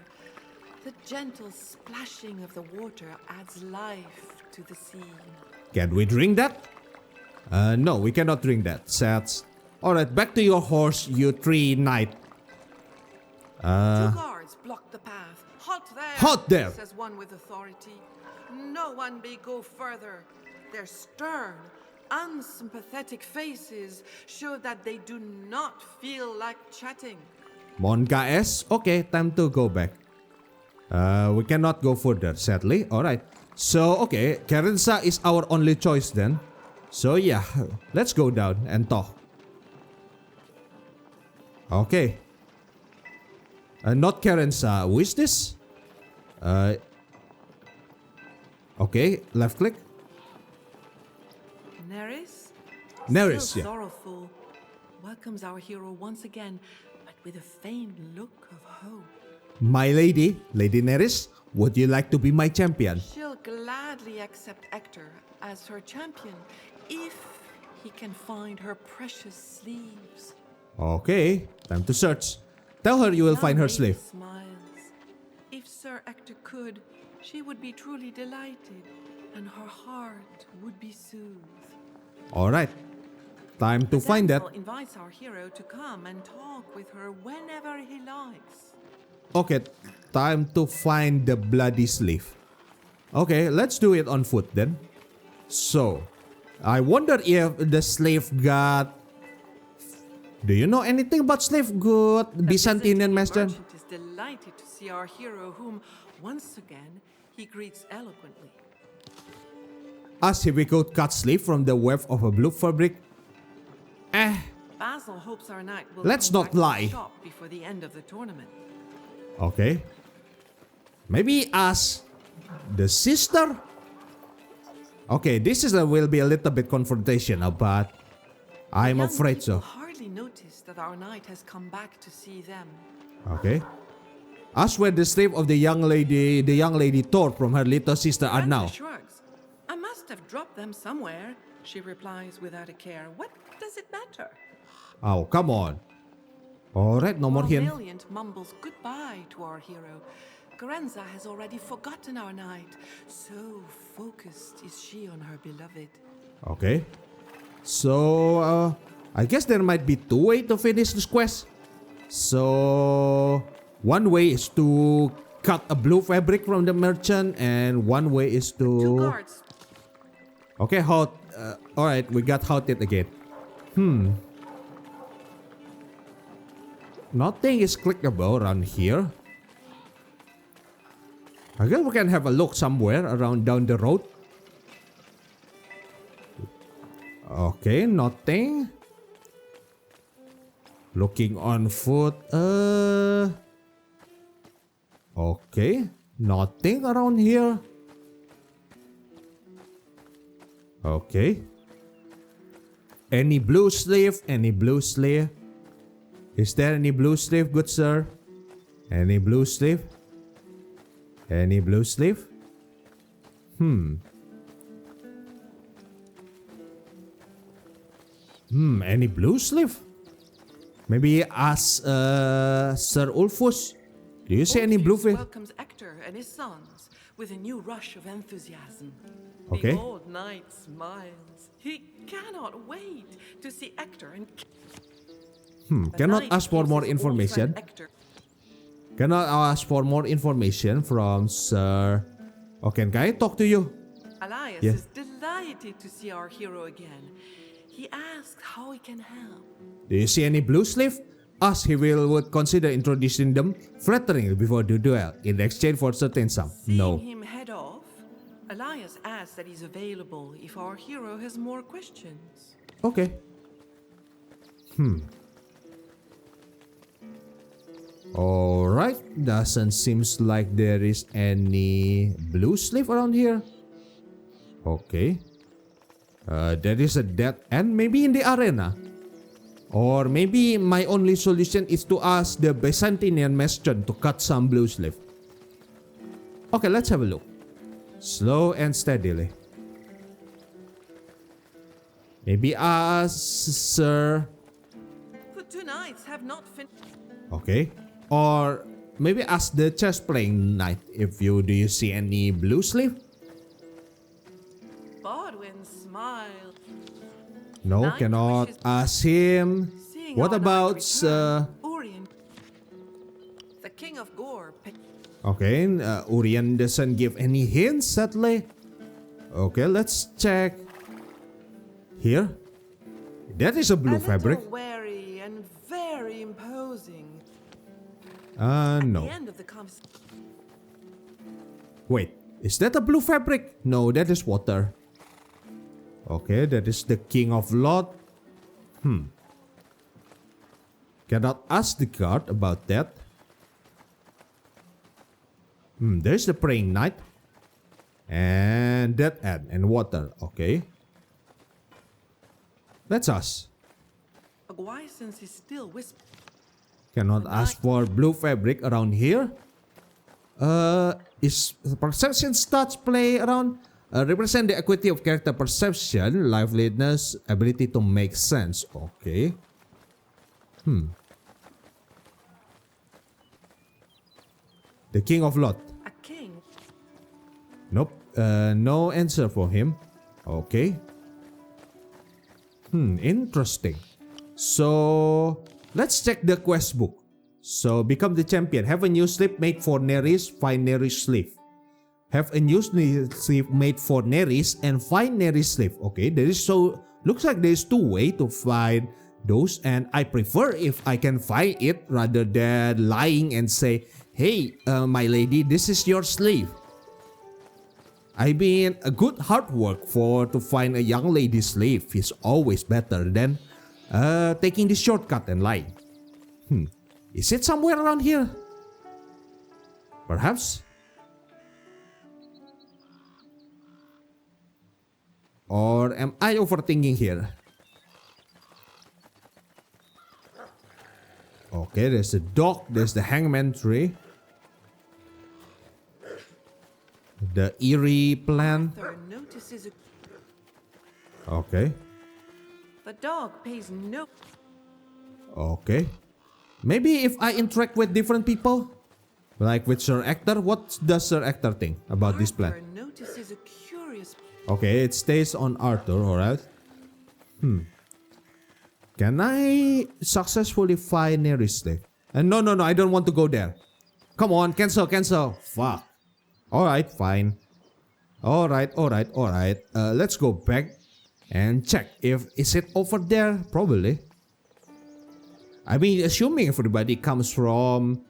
The gentle splashing of the water adds life to the scene. Can we drink that? No, we cannot drink that. Sad. Alright, back to your horse, you tree knight. Two guards block the path. Halt there! Halt there! Says one with authority. No one may go further. They're stern, unsympathetic faces show that they do not feel like chatting. Mon guys. Okay, time to go back. We cannot go further, sadly. Alright. So, okay, Carenza is our only choice then. So yeah, let's go down and talk. Okay. Not Carenza. Who is this? Okay, left click. Neris? Neris, Still yeah. sorrowful, welcomes our hero once again, but with a faint look of hope. My lady, Lady Neris, would you like to be my champion? She'll gladly accept Hector as her champion if he can find her precious sleeves. Okay, time to search. Tell her you will find her Young slave. lady smiles. If Sir Hector could, she would be truly delighted, and her heart would be soothed. Alright, time to find that. Deathknell invites our hero to come and talk with her whenever he likes. Okay, time to find the bloody slave. Okay, let's do it on foot then. So, I wonder if the slave got... Do you know anything about slave good Byzantinian master? The merchant is delighted to see our hero, whom, once again, he greets eloquently. Ask if we could cut slave from the web of a blue fabric. Basil hopes our knight will Let's come not back to the lie. shop before the end of the tournament. Okay. Maybe ask the sister? Okay, this is will be a little bit confrontational, but I'm Young afraid people so. hardly notice that our knight has come back to see them. Okay. Ask where the slave of the young lady tore from her little sister are Brenda now. shrugs. I must have dropped them somewhere, she replies without a care. What does it matter? Oh, come on. Alright, no more While hint. Valiant mumbles goodbye to our hero, Carenza has already forgotten our knight. So focused is she on her beloved. Okay. So, I guess there might be two ways to finish this quest. So, one way is to cut a blue fabric from the merchant, and one way is Two to... guards. Okay, alright, we got houted again. Nothing is clickable around here. I guess we can have a look somewhere around down the road. Okay, nothing. Looking on foot. Okay, nothing around here. Okay. Any blue sleeve? Any blue sleeve? Is there any blue sleeve, good sir? Any blue sleeve? Any blue sleeve? Any blue sleeve? Maybe ask Sir Ulfus. Do you see any blue Ulfius sleeve? welcomes Hector and his sons with a new rush of enthusiasm. Okay. The old knight smiles. He cannot wait to see Hector and... The Cannot knight ask for gives more his old friend information. Hector Cannot ask for more information from Sir... Okay, can I talk to you? Elias Yeah. is delighted to see our hero again. He asks how he can help. Do you see any blue sleeve? Ask he would consider introducing them flatteringly before the duel in exchange for certain sum. Seeing No. him head off, Elias asks that he's available if our hero has more questions. Okay. Alright, doesn't seems like there is any blue sleeve around here. Okay. There is a dead end maybe in the arena. Or maybe my only solution is to ask the Byzantinian merchant to cut some blue sleeve. Okay, let's have a look. Slow and steadily. Maybe ask Sir... The two knights have not finished. Okay. Or maybe ask the chess playing knight if do you see any blue sleeve? Bodwin smiles. No, Knight cannot wishes- ask him. Seeing What our knight about return, Urien, the king of Gore, okay, Urien doesn't give any hints sadly. Okay, let's check. Here? That is a blue fabric. little wary and very imposing. No. The end of the conversation. Wait, is that a blue fabric? No, that is water. Okay, that is the King of Lot. Cannot ask the guard about that. There's the Praying Knight. And that end and water. Okay. That's us. Since is still whispering. Cannot ask for blue fabric around here. Is perception stats play around? Represent the equity of character perception, liveliness, ability to make sense. Okay. The King of Lot. A king. Nope. No answer for him. Okay. Interesting. So, let's check the quest book. So, become the champion. Have a new sleeve made for Neris. Find Neris sleeve. Have a new sleeve made for Neris and find Neris sleeve. Okay, there is looks like there is two ways to find those, and I prefer if I can find it rather than lying and say, hey, my lady, this is your sleeve. I mean, a good hard work to find a young lady's sleeve is always better than taking the shortcut and lying. Is it somewhere around here? Perhaps? Or am I overthinking here? Okay, there's the dog, there's the hangman tree. The eerie plant. Okay. The dog pays no. Okay. Maybe if I interact with different people, like with Sir Ector, what does Sir Ector think about this plant? Notices a curious. Okay, it stays on Arthur, alright. Can I successfully find Neris sleeve? No, I don't want to go there. Come on, cancel. Fuck. Alright, fine. Alright. Let's go back and check is it over there? Probably. I mean, assuming everybody comes from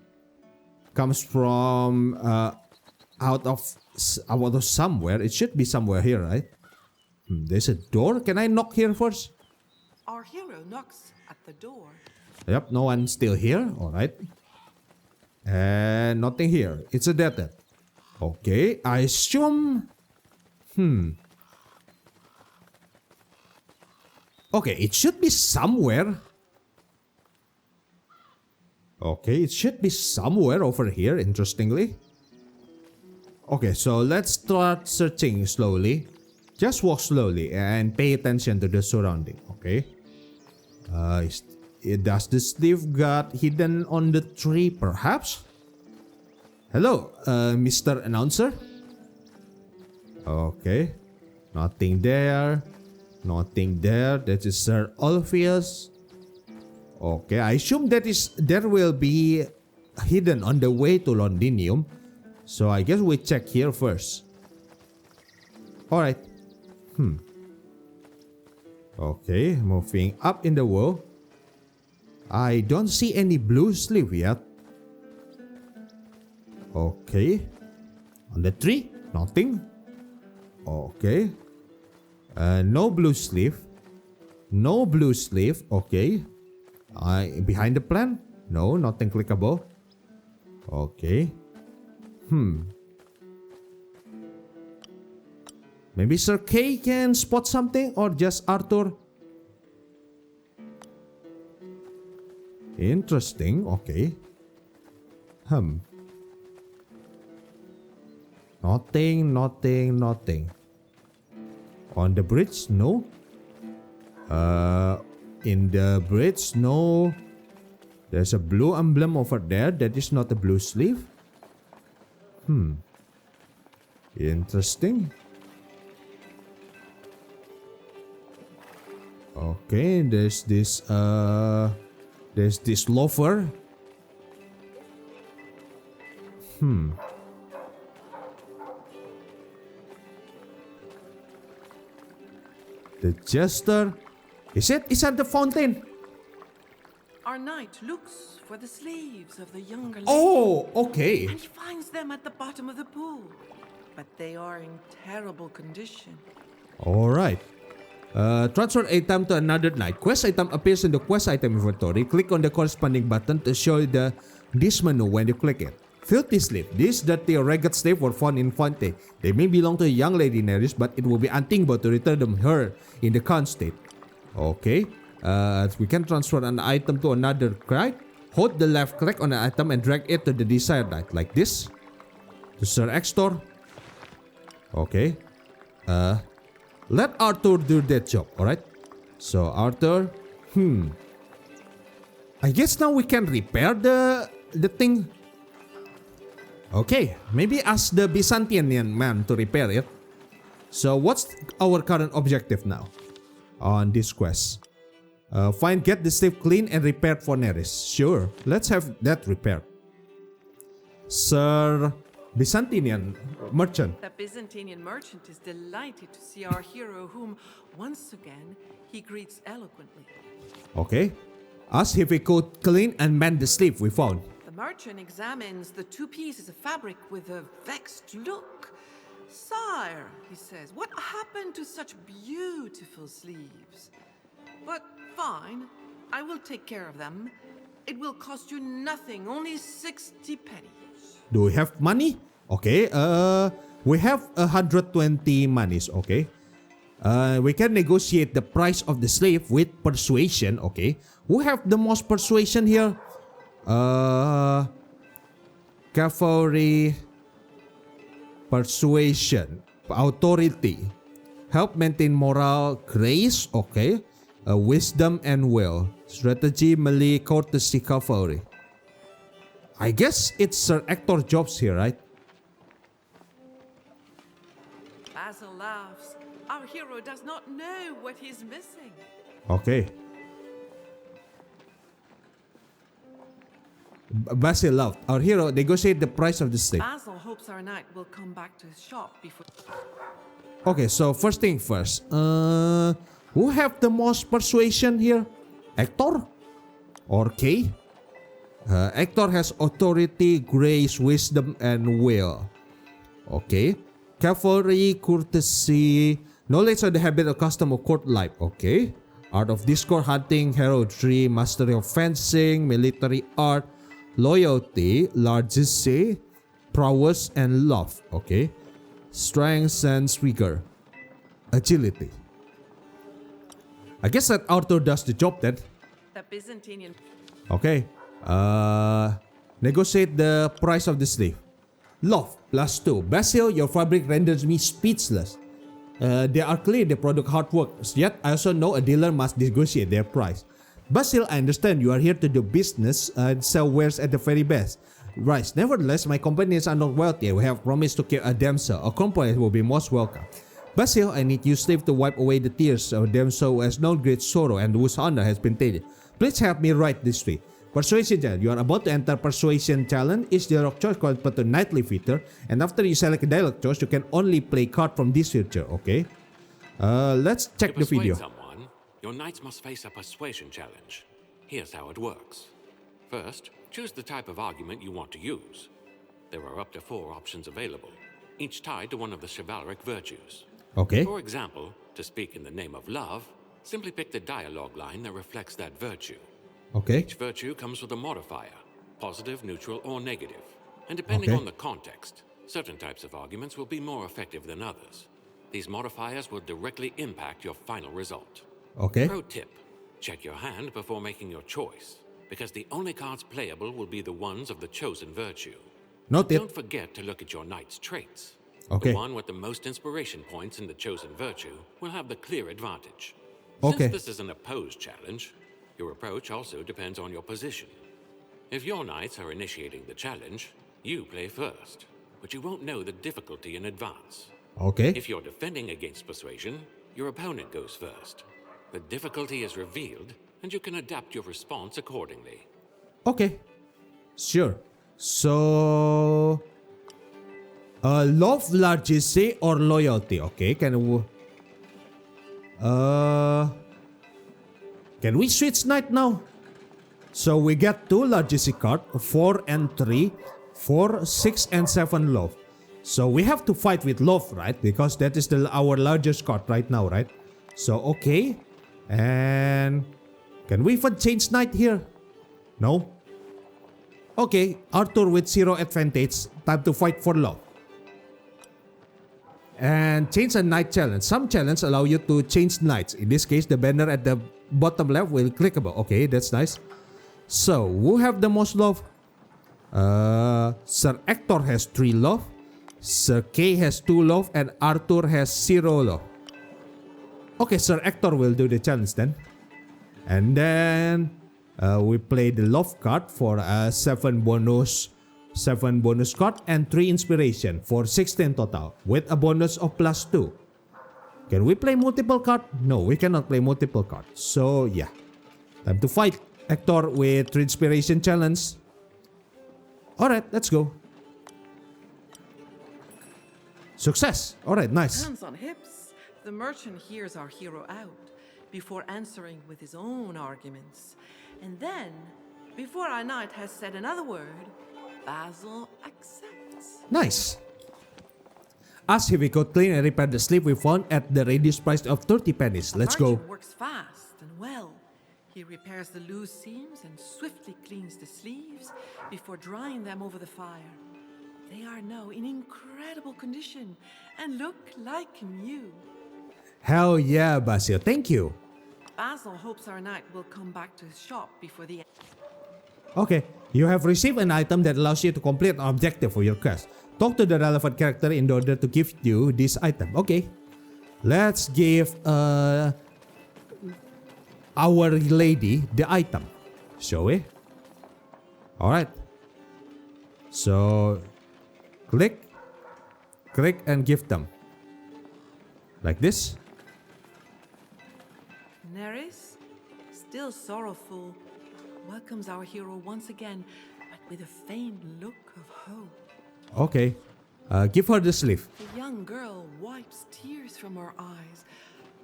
out of somewhere, it should be somewhere here, right? There's a door. Can I knock here first? Our hero knocks at the door. Yep, no one's still here. Alright. And nothing here. It's a dead end. Okay, I assume... Okay, it should be somewhere. Okay, it should be somewhere over here, interestingly. Okay, so let's start searching slowly. Just walk slowly and pay attention to the surrounding, okay? Does the sleeve got hidden on the tree, perhaps? Hello, Mr. Announcer? Okay. Nothing there. That is Sir Ulfius. Okay, I assume there will be hidden on the way to Londinium. So I guess we check here first. Alright. Okay, moving up in the wall. I don't see any blue sleeve yet. Okay. On the tree? Nothing. Okay. No blue sleeve. Okay. Behind the plant? No, nothing clickable. Okay. Maybe Sir Kay can spot something, or just Arthur? Interesting. Okay. Nothing. On the bridge? No. In the bridge? No. There's a blue emblem over there. That is not a blue sleeve. Interesting. Okay, there's this loafer. The jester. Is it? Is that the fountain? Our knight looks for the slaves of the younger lady. Oh, okay. And he finds them at the bottom of the pool. But they are in terrible condition. Alright. Transfer item to another knight. Quest item appears in the quest item inventory. Click on the corresponding button to show this menu when you click it. Filthy slave. This dirty or ragged slave were found in Fonte. They may belong to a young lady Neris, but it will be unthinkable to return them her in the current state. Okay. We can transfer an item to another knight. Hold the left click on the item and drag it to the desired knight, like this. To Sir Extor. Okay. Let Arthur do that job, alright? So Arthur, I guess now we can repair the thing. Okay, maybe ask the Byzantine man to repair it. So what's our current objective now on this quest? Get the slave clean and repaired for Neris. Sure, let's have that repaired. Sir Byzantine merchant. The Byzantine merchant is delighted to see our hero, whom, once again, he greets eloquently. Okay. Ask if he could clean and mend the slave we found. The merchant examines the two pieces of fabric with a vexed look. Sire, he says, what happened to such beautiful sleeves? But fine, I will take care of them. It will cost you nothing, only 60 pennies. Do we have money? Okay, we have 120 monies, okay. We can negotiate the price of the slave with persuasion, okay. Who have the most persuasion here? Cavalry, persuasion, authority, help maintain morale, grace, okay. Wisdom and will, strategy, melee, courtesy, cavalry. I guess it's Sir Hector jobs here, right? Basil laughs. Our hero does not know what he's missing. Okay. Basil laughed. Our hero negotiate the price of the slave. Basil hopes our knight will come back to his shop before... Okay, so first thing first. Who have the most persuasion here? Hector? Or Kay? Hector has authority, grace, wisdom, and will. Okay. Cavalry, courtesy, knowledge of the habit or custom of court life. Okay. Art of discord, hunting, heraldry, mastery of fencing, military art, loyalty, largesse, prowess, and love. Okay. Strength and vigor. Agility. I guess that Arthur does the job then. The Byzantine... Okay. Negotiate the price of the slave. Love, +2. Basil, your fabric renders me speechless. They are clear they product hard work, yet I also know a dealer must negotiate their price. Basil, I understand you are here to do business and sell wares at the very best. Right, nevertheless, my companions are not wealthy. We have promised to kill a damsel. A company will be most welcome. Basil, I need you slave to wipe away the tears of them who has known great sorrow and whose honor has been tainted. Please help me right this way. Persuasion challenge. You are about to enter persuasion challenge. Each dialogue choice corresponds to nightly feature, and after you select a dialogue choice, you can only play card from this feature. Okay. Let's check the video. Someone, your knights must face a persuasion challenge. Here's how it works. First, choose the type of argument you want to use. There are up to 4 options available, each tied to one of the chivalric virtues. Okay. For example, to speak in the name of love, simply pick the dialogue line that reflects that virtue. Okay. Each virtue comes with a modifier, positive, neutral, or negative. And depending on the context, certain types of arguments will be more effective than others. These modifiers will directly impact your final result. Okay. Pro tip, check your hand before making your choice, because the only cards playable will be the ones of the chosen virtue. Noted. Don't forget to look at your knight's traits. Okay. The one with the most inspiration points in the chosen virtue will have the clear advantage. Okay. Since this is an opposed challenge, your approach also depends on your position. If your knights are initiating the challenge, you play first, but you won't know the difficulty in advance. Okay. If you're defending against persuasion, your opponent goes first. The difficulty is revealed, and you can adapt your response accordingly. Okay. Sure. So... love, largesse, or loyalty. Okay, can we... Can we switch knight now? So we get 2 legacy card, 4 and 3, 4, 6 and 7 love. So we have to fight with love, right? Because that is our largest card right now, right? So okay. And can we even change knight here? No? Okay, Arthur with 0 advantage. Time to fight for love. And change a knight challenge. Some challenge allow you to change knights. In this case, the banner at the bottom left will clickable. Okay, that's nice. So, who have the most love? Sir Hector has 3 love. Sir Kay has 2 love. And Arthur has 0 love. Okay, Sir Hector will do the challenge then. And then we play the love card for 7 bonus card and 3 inspiration for 16 total with a bonus of +2. Can we play multiple card? No, we cannot play multiple card. So yeah, time to fight Hector with 3 inspiration challenge. Alright, let's go. Success. Alright, nice. Hands on hips, the merchant hears our hero out before answering with his own arguments. And then, before our knight has said another word, Basil accepts. Nice. Ask if we could clean and repair the sleeve we found at the reduced price of 30 pennies. Let's go. Merchant works fast and well. He repairs the loose seams and swiftly cleans the sleeves before drying them over the fire. They are now in incredible condition and look like new. Hell yeah, Basil. Thank you. Basil hopes our knight will come back to his shop before the end. Okay, you have received an item that allows you to complete an objective for your quest. Talk to the relevant character in order to give you this item. Okay, let's give our lady the item. Shall we? Alright. So, click and give them. Like this. Neris, still sorrowful, welcomes our hero once again, but with a faint look of hope. Okay, give her the sleeve. The young girl wipes tears from her eyes.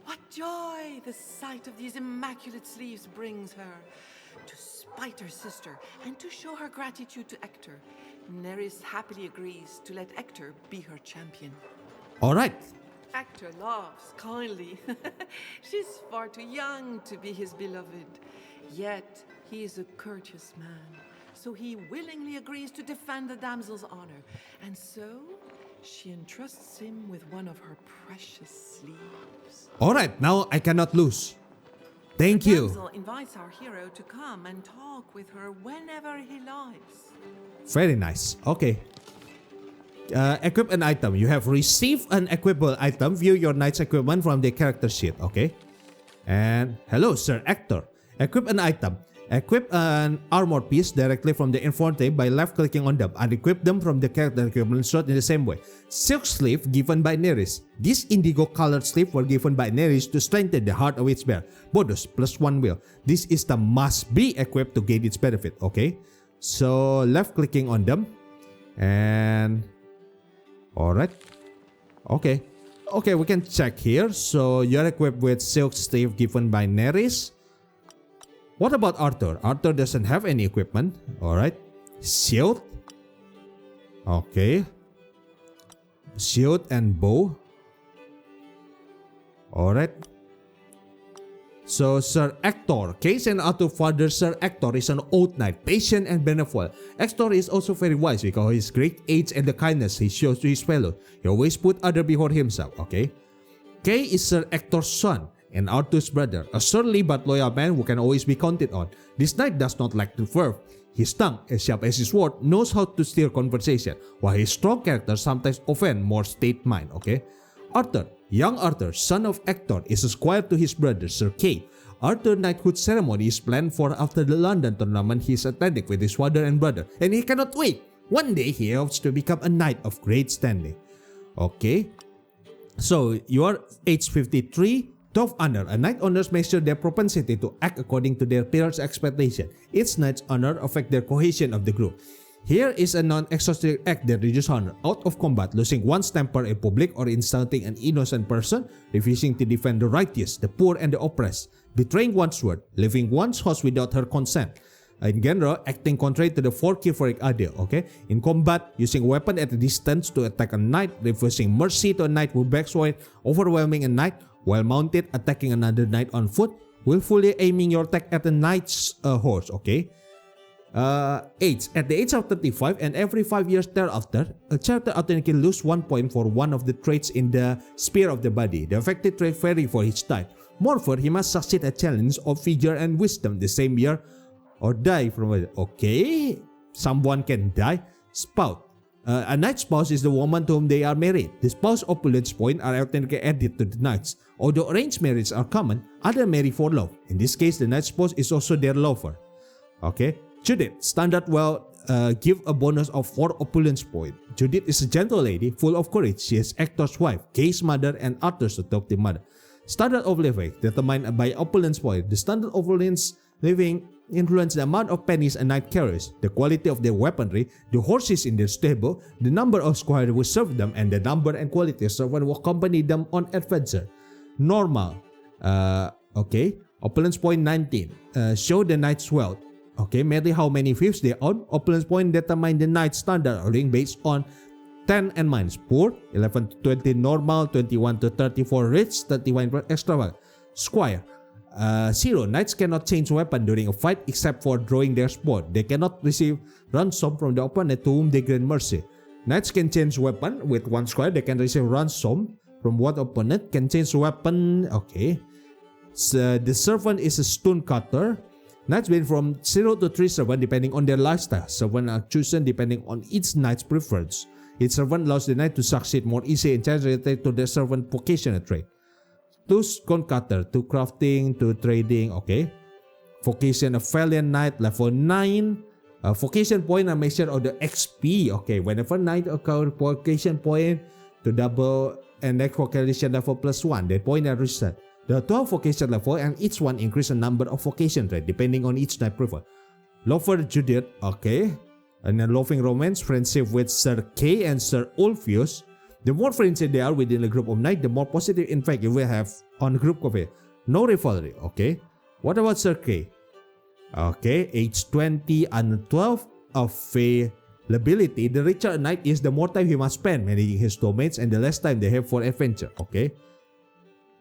What joy the sight of these immaculate sleeves brings her. To spite her sister and to show her gratitude to Hector, Neris happily agrees to let Hector be her champion. Alright. Hector laughs kindly. She's far too young to be his beloved. Yet he is a courteous man, so he willingly agrees to defend the damsel's honor. And so she entrusts him with one of her precious sleeves. Alright, now I cannot lose. Thank you. The damsel invites our hero to come and talk with her whenever he likes. Very nice. Okay. Equip an item. You have received an equipable item. View your knight's equipment from the character sheet. Okay. And hello, Sir Hector. Equip an item. Equip an armor piece directly from the infantry by left-clicking on them and equip them from the character equipment slot in the same way. Silk sleeve given by Neris. This indigo-colored sleeve were given by Neris to strengthen the heart of its bearer. Bonus +1 will. This is the must be equipped to gain its benefit. Okay. So left-clicking on them. And alright. Okay. Okay, we can check here. So you're equipped with silk sleeve given by Neris. What about Arthur? Arthur doesn't have any equipment. Alright. Shield. Okay. Shield and bow. Alright. So Sir Hector. Case and Arthur's father Sir Hector is an old knight, patient and benevolent. Hector is also very wise because of his great age and the kindness he shows to his fellows. He always put others before himself. Okay. Kay is Sir Hector's son and Arthur's brother, a surly but loyal man who can always be counted on. This knight does not lack the verve. His tongue, as sharp as his sword, knows how to steer conversation, while his strong character sometimes offend more state mind. Okay. Arthur, young Arthur, son of Hector, is a squire to his brother Sir Kay. Arthur's knighthood ceremony is planned for after the London tournament he is attending with his father and brother, and he cannot wait. One day he hopes to become a knight of great standing. Okay. So you are age 53. 12 honor. A knight honors measure their propensity to act according to their peers' expectation. Each knight's honor affects their cohesion of the group. Here is a non-exhaustive act that reduces honor. Out of combat, losing one's temper in public or insulting an innocent person, refusing to defend the righteous, the poor and the oppressed, betraying one's word, leaving one's house without her consent. In general, acting contrary to the 4 key for ideal, okay? In combat, using a weapon at a distance to attack a knight, refusing mercy to a knight who backsword, overwhelming a knight, while mounted, attacking another knight on foot, willfully aiming your attack at a knight's horse, okay? Age. At the age of 35 and every 5 years thereafter, a character automatically lose 1 point for one of the traits in the sphere of the body. The affected trait vary for each type. Moreover, he must succeed a challenge of vigor and wisdom the same year or die from it. Okay, someone can die. Spouse. A knight's spouse is the woman to whom they are married. The spouse opulence points are automatically added to the knights. Although arranged marriages are common, others marry for love. In this case, the knight's spouse is also their lover. Okay. Judith, standard will give a bonus of 4 opulence points. Judith is a gentle lady, full of courage. She is Hector's wife, Kay's mother, and Arthur's adoptive mother. Standard of living determined by opulence point. The standard of opulence living influence the amount of pennies a knight carries, the quality of their weaponry, the horses in their stable, the number of squires who serve them, and the number and quality of servants who accompany them on adventure. Normal. Okay. Opulence point 19. Show the knight's wealth. Okay, merely how many fiefs they own. Opulence point determine the knight's standard ring based on 10 and minus. Poor, 11 to 20 normal, 21 to 34 rich, 31 extravagant. Squire. 0. Knights cannot change weapon during a fight except for drawing their sword. They cannot receive ransom from the opponent to whom they grant mercy. Knights can change weapon with 1 squire. They can receive ransom from what opponent can change weapon. Okay. So the servant is a stone cutter. Knights vary from 0 to 3 servants depending on their lifestyle. Servants are chosen depending on each knight's preference. Each servant allows the knight to succeed more easily in challenges related to their servant vocational trait. 2 stone cutter, 2 crafting, 2 trading, okay. Vocation of valiant knight, level 9. Vocation point are measure of the XP, okay. Whenever knight occur vocation point to double and next vocation level +1, that point are reset. There are 12 vocation level and each one increase the number of vocation rate depending on each knight prefer. Lover Judith, okay. And then loving romance, friendship with Sir Kay and Sir Ulfius. The more friendship they are within a group of knights, the more positive impact you will have on group of it. No rivalry, okay. What about Sir Kay? Okay, age 20 and 12, availability. The richer a knight is, the more time he must spend managing his domains and the less time they have for adventure, okay.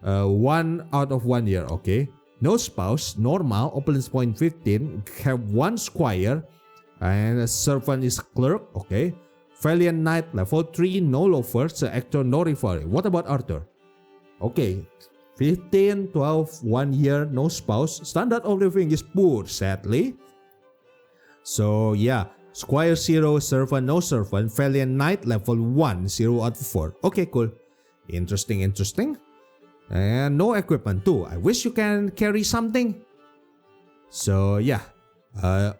1 out of 1 year, okay. No spouse, normal, opulence point 15, have 1 squire, and a servant is clerk, okay. Valiant knight, level 3, no lovers, actor, no rivalry. What about Arthur? Okay, 15, 12, 1 year, no spouse. Standard of living is poor, sadly. So yeah, squire 0, servant, no servant. Valiant knight, level 1, 0 out of 4. Okay, cool. Interesting, interesting. And no equipment too. I wish you can carry something. So yeah.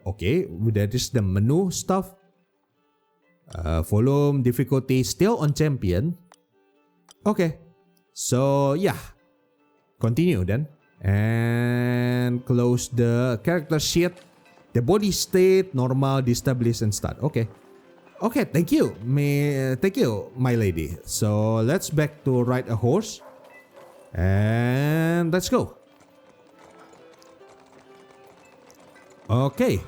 Okay, that is the menu stuff. Volume, difficulty, still on champion. Okay. So yeah. Continue then. And close the character sheet. The body state, normal, destabilize, and start. Okay. Okay, thank you. Thank you, my lady. So let's back to ride a horse. And let's go. Okay.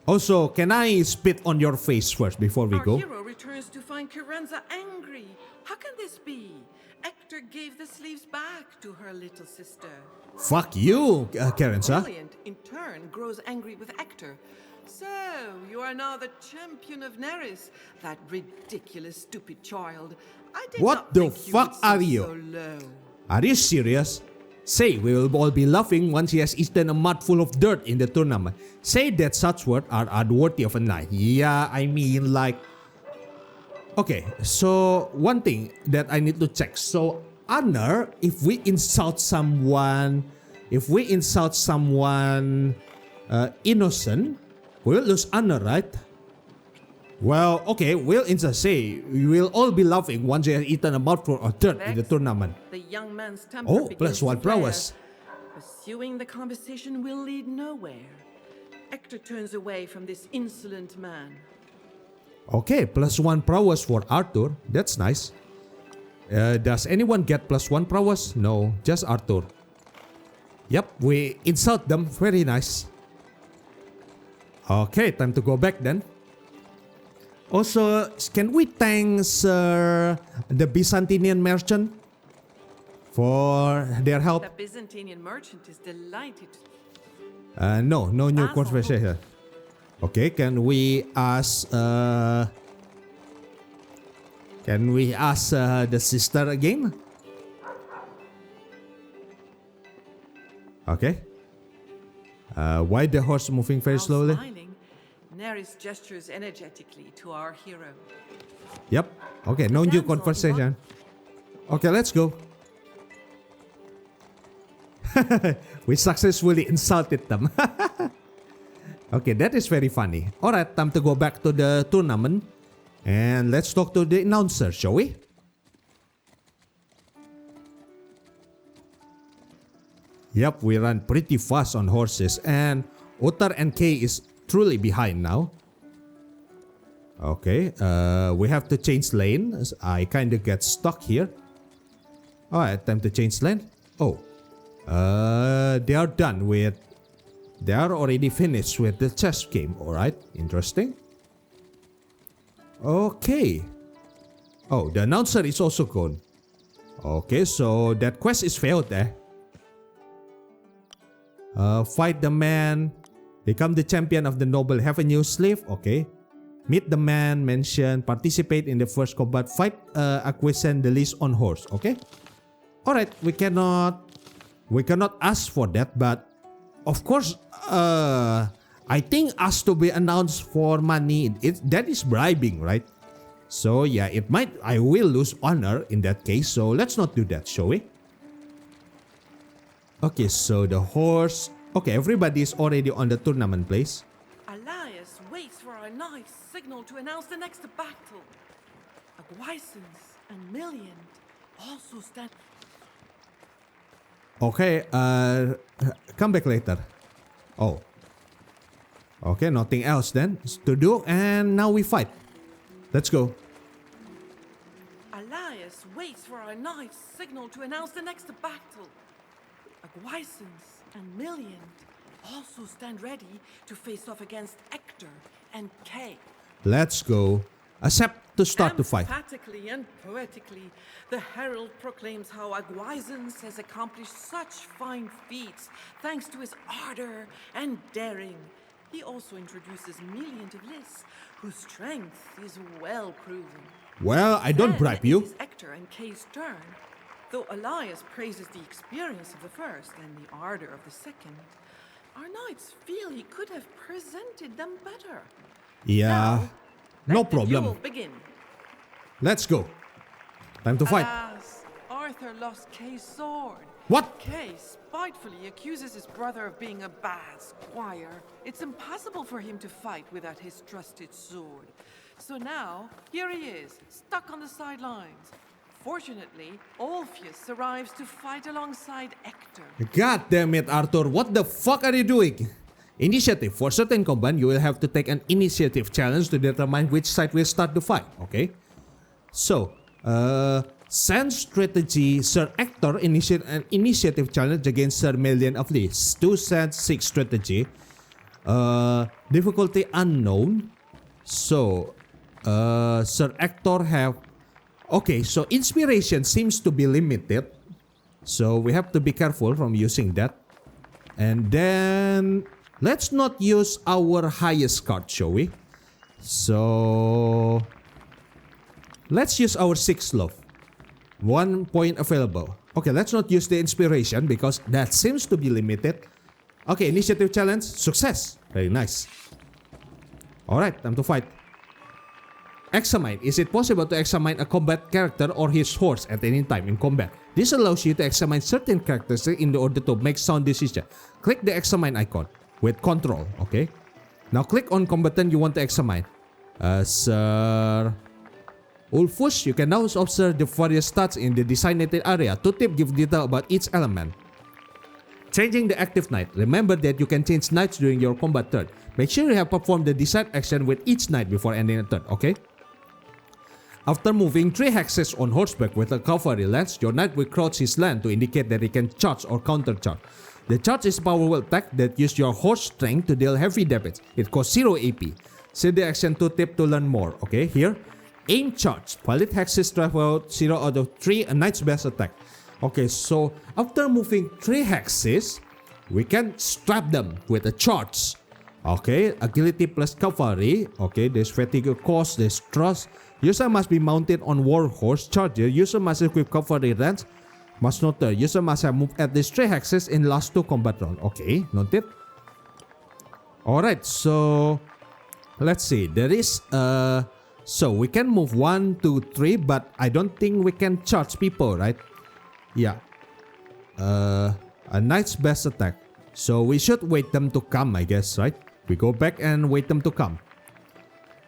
Also, can I spit on your face first before we go? Our hero returns to find Carenza angry. How can this be? Hector gave the sleeves back to her little sister. Fuck you, Carenza. Brilliant, in turn, grows angry with Hector. So, you are now the champion of Neris, that ridiculous, stupid child. I did What not the think fuck you would are sink you? so low. Are you serious? Say we will all be laughing once he has eaten a mouthful of dirt in the tournament. Say that such words are unworthy of a knight. Yeah, I mean like... Okay, so one thing that I need to check. So honor, if we insult someone innocent, we'll lose honor, right? Well, okay, we'll say we will all be laughing once he has eaten a mouthful of dirt in the tournament. The young man's temper Oh, begins +1 to flare. prowess. Pursuing the conversation will lead nowhere. Hector turns away from this insolent man. Okay, +1 prowess for Arthur. That's nice. Does anyone get +1 prowess? No, just Arthur. Yep, we insult them. Very nice. Okay, time to go back then. Also, can we thank Sir the Byzantine merchant for their help? The Byzantine merchant is delighted. No new conversation. Okay, can we ask the sister again? Okay. Why the horse moving very While slowly? smiling, Neris gestures energetically to our hero. Yep. Okay, no new conversation. Okay, let's go. We successfully insulted them. Okay, that is very funny. Alright, time to go back to the tournament. And let's talk to the announcer, shall we? Yep, we run pretty fast on horses. And Uttar and Kay is truly behind now. Okay, we have to change lane. I kinda get stuck here. Alright, time to change lane. Oh. They are done with... They are already finished with the chess game. Alright, interesting. Okay. Oh, the announcer is also gone. Okay, so that quest is failed eh? Fight the man. Become the champion of the noble. Have a new slave. Okay. Meet the man mentioned. Participate in the first combat. Fight acquisition the list on horse. Okay. Alright, we cannot ask for that, but of course, I think us to be announced for money, that is bribing, right? So yeah, I will lose honor in that case, so let's not do that, shall we? Okay, so the horse, okay, everybody is already on the tournament place. Elias waits for our knight's signal to announce the next battle. Aguisance and Million also stand... Okay, come back later. Oh. Okay, nothing else then to do, and now we fight. Let's go. Elias waits for our knight's signal to announce the next battle. Aguisance and Million also stand ready to face off against Hector and Kay. Let's go. Accept to start the fight. Emphatically and poetically, the herald proclaims how Aguisance has accomplished such fine feats thanks to his ardor and daring. He also introduces Million of Liss, whose strength is well proven. Well, I don't bribe you. It is Hector and Kay's turn. Though Elias praises the experience of the first and the ardor of the second, our knights feel he could have presented them better. Yeah. No Let the problem. duel begin. Let's go. Time to fight. Alas, Arthur lost Kay's sword. What? Kay spitefully accuses his brother of being a bad squire. It's impossible for him to fight without his trusted sword. So now, here he is, stuck on the sidelines. Fortunately, Orpheus arrives to fight alongside Hector. God damn it, Arthur. What the fuck are you doing? Initiative. For certain combat, you will have to take an initiative challenge to determine which side will start the fight. Okay? So, Sand strategy. Sir Hector initiate an initiative challenge against Sir Million of Liss. 2 Sand 6 strategy. Difficulty unknown. So, Sir Hector have... Okay, so inspiration seems to be limited. So, we have to be careful from using that. And then... Let's not use our highest card, shall we? So... Let's use our 6th love. 1 point available. Okay, let's not use the inspiration because that seems to be limited. Okay, initiative challenge. Success. Very nice. Alright, time to fight. Examine. Is it possible to examine a combat character or his horse at any time in combat? This allows you to examine certain characters in order to make sound decisions. Click the examine icon with control. Okay. Now click on combatant you want to examine. Sir Ulfus, you can now observe the various stats in the designated area. 2 tips give detail about each element. Changing the active knight. Remember that you can change knights during your combat turn. Make sure you have performed the desired action with each knight before ending a turn, okay? After moving 3 hexes on horseback with a cavalry lance, your knight will crouch his lance to indicate that he can charge or counter-charge. The charge is a powerful attack that uses your horse strength to deal heavy damage. It costs 0 AP. See the action 2 tip to learn more, okay? Here, aim charge. Valid hexes travel 0 out of 3, a knight's best attack. Okay, so after moving 3 hexes, we can strap them with a charge. Okay, agility plus cavalry. Okay, there's fatigue cost, there's trust. User must be mounted on war horse charger. User must equip cavalry ranks. Must note the user must have moved at least 3 hexes in last 2 combat rounds. Okay, noted. Alright, so let's see. There is so we can move 1, 2, 3, but I don't think we can charge people, right? Yeah. A knight's best attack. So we should wait them to come, I guess, right? We go back and wait them to come.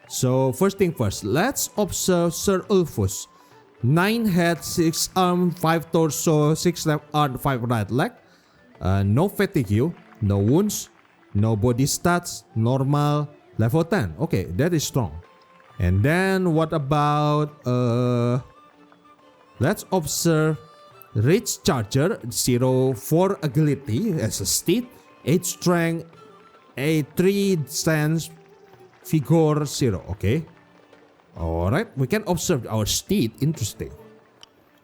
So first thing first, let's observe Sir Ulfus. 9 head, 6 arm, 5 torso, 6 left arm, 5 right leg. No fatigue, no wounds, no body stats, normal, level 10. Okay, that is strong. And then what about let's observe Rich Charger, 0-4 agility as a steed, 8 strength, a 3 stance, figure 0. Okay. Alright, we can observe our steed. Interesting.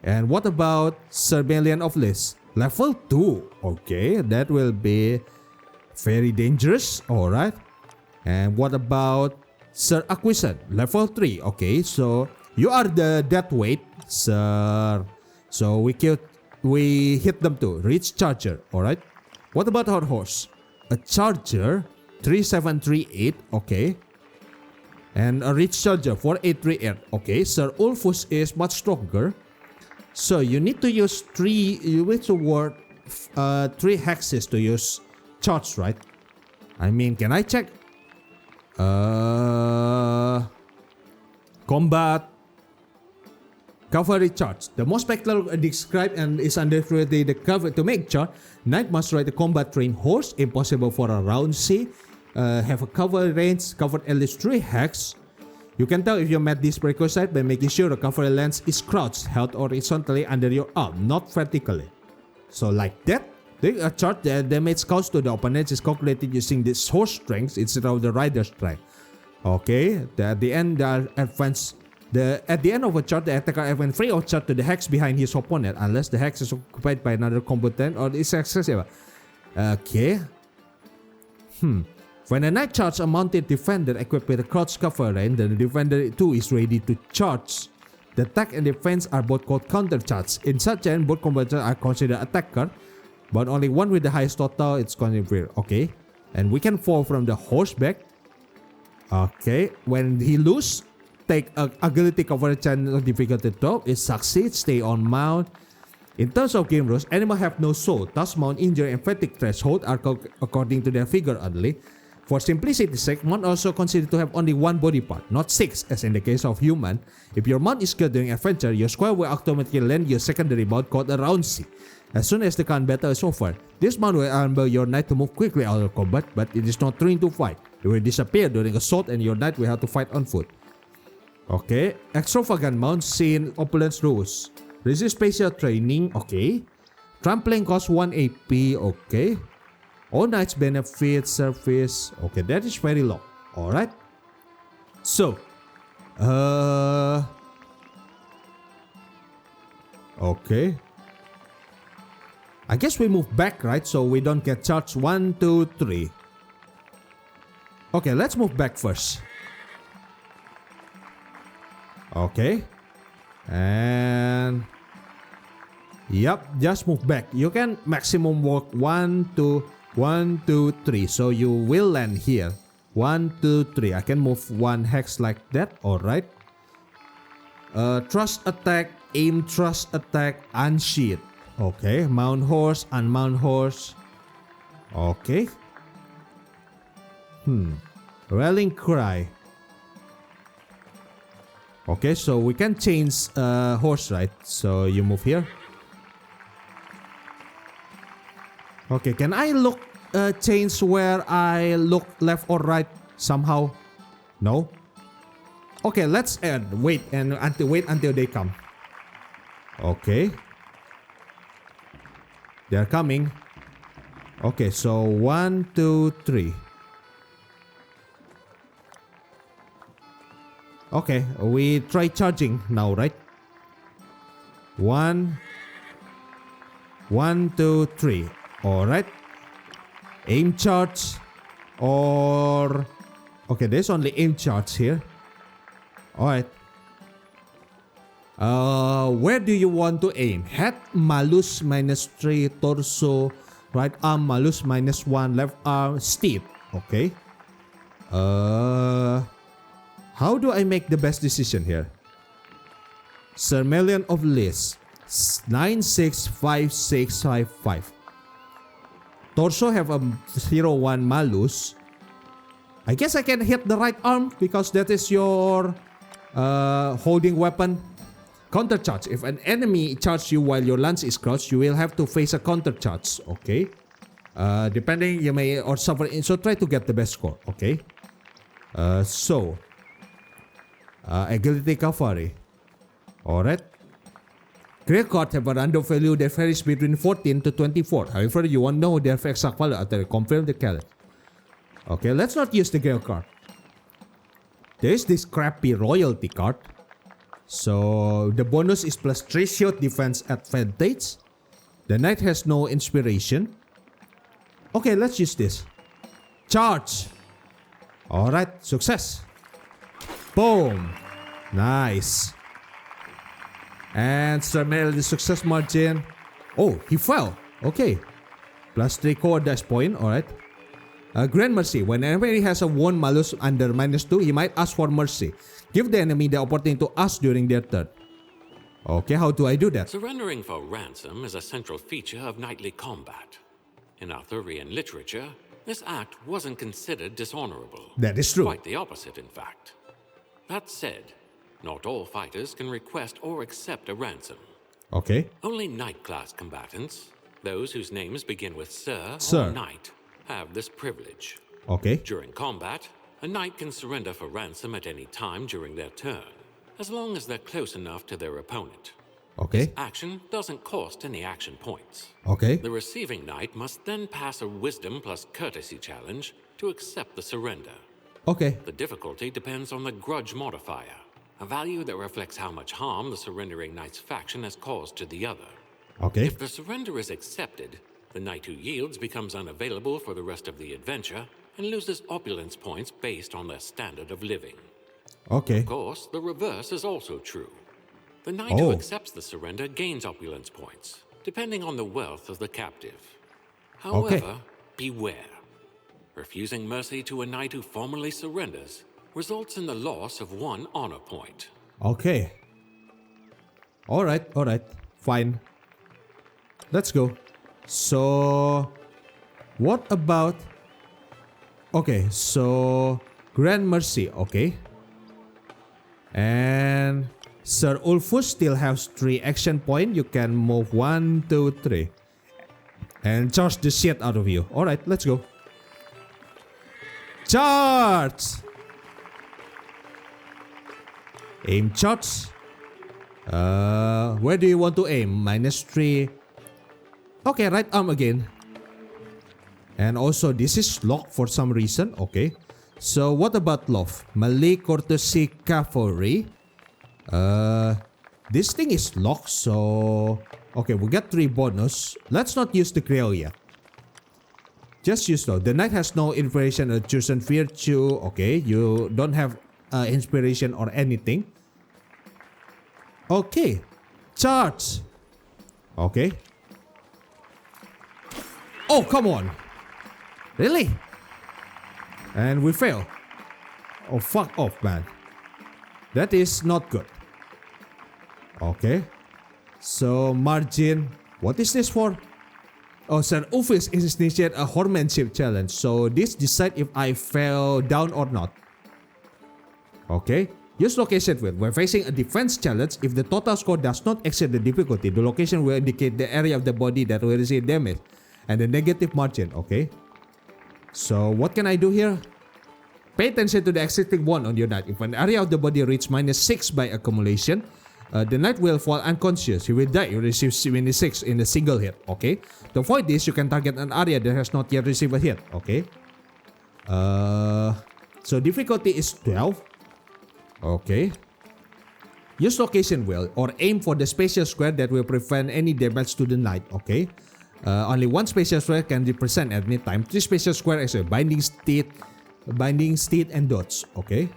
And what about Sir Melian of Lys? Level 2. Okay, that will be very dangerous. Alright. And what about Sir Acquisition? Level 3. Okay, so you are the death weight, Sir. So we hit them too. Rich Charger. Alright. What about our horse? A Charger 3738. Okay. And a Rich Charger 4838. Okay. Sir Ulfus is much stronger. So you need to use 3. You need to work 3 hexes to use charge, right? I mean, can I check? Combat. Cavalry charge. The most spectacular described and is understood the cover to make charge. Knight must ride a combat trained horse, impossible for a round C. Have a cavalry range, covered at least 3 hex. You can tell if you met this prerequisite by making sure the cavalry lance is crouched, held horizontally under your arm, not vertically. So like that, the charge the damage caused to the opponent is calculated using this horse strength instead of the rider strength. Okay, at the end the advance. At the end of a charge, the attacker advances free of charge to the hex behind his opponent unless the hex is occupied by another combatant or is accessible. Okay. When a knight charges a mounted defender equipped with a crouched cavalry, then the defender too is ready to charge. The attack and defense are both called counter charge. In such end, both combatants are considered attacker, but only one with the highest total is considered. Okay. And we can fall from the horseback. Okay. When he loses, take agility coverage and difficulty top. It succeeds, stay on mount. In terms of game rules, animals have no soul, thus mount injury and fatigue threshold are according to their figure only. For simplicity's sake, mount also considered to have only 1 body part, not 6 as in the case of human. If your mount is killed during adventure, your squire will automatically lend you a secondary mount called a round C. As soon as the current battle is over, this mount will enable your knight to move quickly out of combat, but it is not trained to fight. It will disappear during assault and your knight will have to fight on foot. Okay, extravagant mount seen opulence rules. Resist spatial training, okay. Trampling costs 1 AP, okay. All knights benefit service, okay, that is very low. Alright. So, okay. I guess we move back, right? So we don't get charged. 1, 2, 3. Okay, let's move back first. Okay. And yep, just move back. You can maximum walk 1, 2, 1, 2, 3. So you will land here. 1, 2, 3. I can move 1 hex like that. Alright. Thrust attack, aim thrust attack, unsheath. Okay. Mount horse, unmount horse. Okay. Rallying cry. Okay, so we can change horse, right? So you move here. Okay, can I look change where I look left or right somehow? No. Okay, let's wait until they come. Okay. They're coming. Okay, so 1, 2, 3. Okay, we try charging now, right? 1, 2, 3. Alright. Aim charge or... Okay, there's only aim charge here. Alright. Where do you want to aim? Head malus -3, torso, right arm malus -1, left arm steep. Okay. How do I make the best decision here? Sermelian of List 965655. Torso have a 0-1 malus. I guess I can hit the right arm because that is your holding weapon. Counter charge. If an enemy charges you while your lance is crouched, you will have to face a counter charge. Okay. Depending, you may or suffer. So try to get the best score. Okay. Agility cavalry. Alright. Grail cards have a random value that varies between 14 to 24. However, you won't know their exact value after you confirm the challenge. Okay, let's not use the Grail card. There is this crappy royalty card. So the bonus is +3 shield defense advantage. The knight has no inspiration. Okay, let's use this. Charge. Alright, success. Boom. Nice. And Sermel the success margin. Oh, he fell. Okay. +3 core dash point. Alright. Grand Mercy. When an enemy has a 1 malus under -2, he might ask for mercy. Give the enemy the opportunity to ask during their turn. Okay, how do I do that? Surrendering for ransom is a central feature of knightly combat. In Arthurian literature, this act wasn't considered dishonorable. That is true. Quite the opposite, in fact. That said, not all fighters can request or accept a ransom. Okay. Only knight-class combatants, those whose names begin with Sir or Knight, have this privilege. Okay. During combat, a knight can surrender for ransom at any time during their turn, as long as they're close enough to their opponent. Okay. This action doesn't cost any action points. Okay. The receiving knight must then pass a wisdom plus courtesy challenge to accept the surrender. Okay. The difficulty depends on the grudge modifier, a value that reflects how much harm the surrendering knight's faction has caused to the other. Okay. If the surrender is accepted, the knight who yields becomes unavailable for the rest of the adventure and loses opulence points based on their standard of living. Okay. Of course, the reverse is also true. The knight who accepts the surrender gains opulence points, depending on the wealth of the captive. However, beware. Refusing mercy to a knight who formally surrenders results in the loss of 1 honor point. Okay. Alright. Fine. Let's go. So, what about... Okay, so... Grand Mercy, okay. And... Sir Ulfus still has 3 action points. You can move 1, 2, 3. And charge the shit out of you. Alright, let's go. Charge! Aim charge. Where do you want to aim? -3. Okay, right arm again. And also this is locked for some reason. Okay. So what about love? Melee, courtesy, cavalry. This thing is locked, so... Okay, we got 3 bonus. Let's not use the Grail yet. Just use though. The knight has no inspiration or chosen virtue. Okay, you don't have inspiration or anything. Okay. Charge. Okay. Oh, come on. Really? And we fail. Oh, fuck off, man. That is not good. Okay. So, margin. What is this for? Oh, Sir Ulfus initiated a horsemanship challenge. So, this decide if I fell down or not. Okay. Use location field. When facing a defense challenge, if the total score does not exceed the difficulty, the location will indicate the area of the body that will receive damage. and the negative margin. Okay. So what can I do here? Pay attention to the existing bond on your knight. If an area of the body reaches -6 by accumulation, the knight will fall unconscious. He will die. He receives -6 in a single hit. Okay. To avoid this, you can target an area that has not yet received a hit. Okay. So difficulty is 12. Okay. Use location wheel or aim for the spatial square that will prevent any damage to the knight. Okay. Only one spatial square can be present at any time. 3 spatial squares are binding steed and dots. Okay.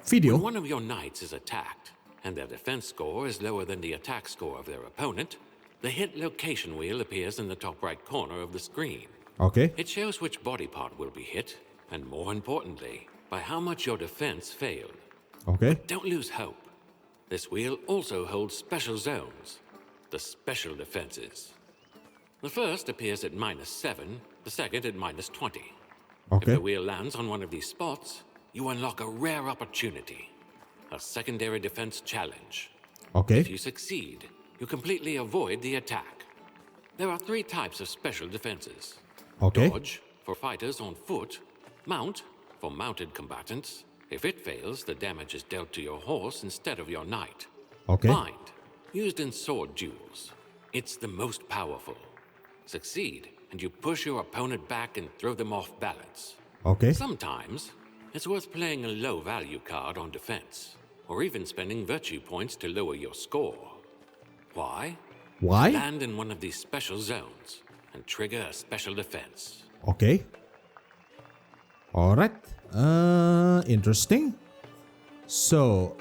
Video. When one of your knights is attacked and their defense score is lower than the attack score of their opponent, the hit location wheel appears in the top right corner of the screen. Okay. It shows which body part will be hit, and more importantly, by how much your defense failed. Okay. Don't lose hope. This wheel also holds special zones, the special defenses. The first appears at -7, the second at -20. Okay. If the wheel lands on one of these spots, you unlock a rare opportunity, a secondary defense challenge. Okay. If you succeed, you completely avoid the attack. There are 3 types of special defenses. Okay. Dodge, for fighters on foot. Mount, for mounted combatants. If it fails, the damage is dealt to your horse instead of your knight. Okay. Bind, used in sword duels. It's the most powerful. Succeed, and you push your opponent back and throw them off balance. Okay. Sometimes, it's worth playing a low-value card on defense, or even spending virtue points to lower your score. Why? Why? Land in one of these special zones and trigger a special defense. Okay. Alright. Interesting. So,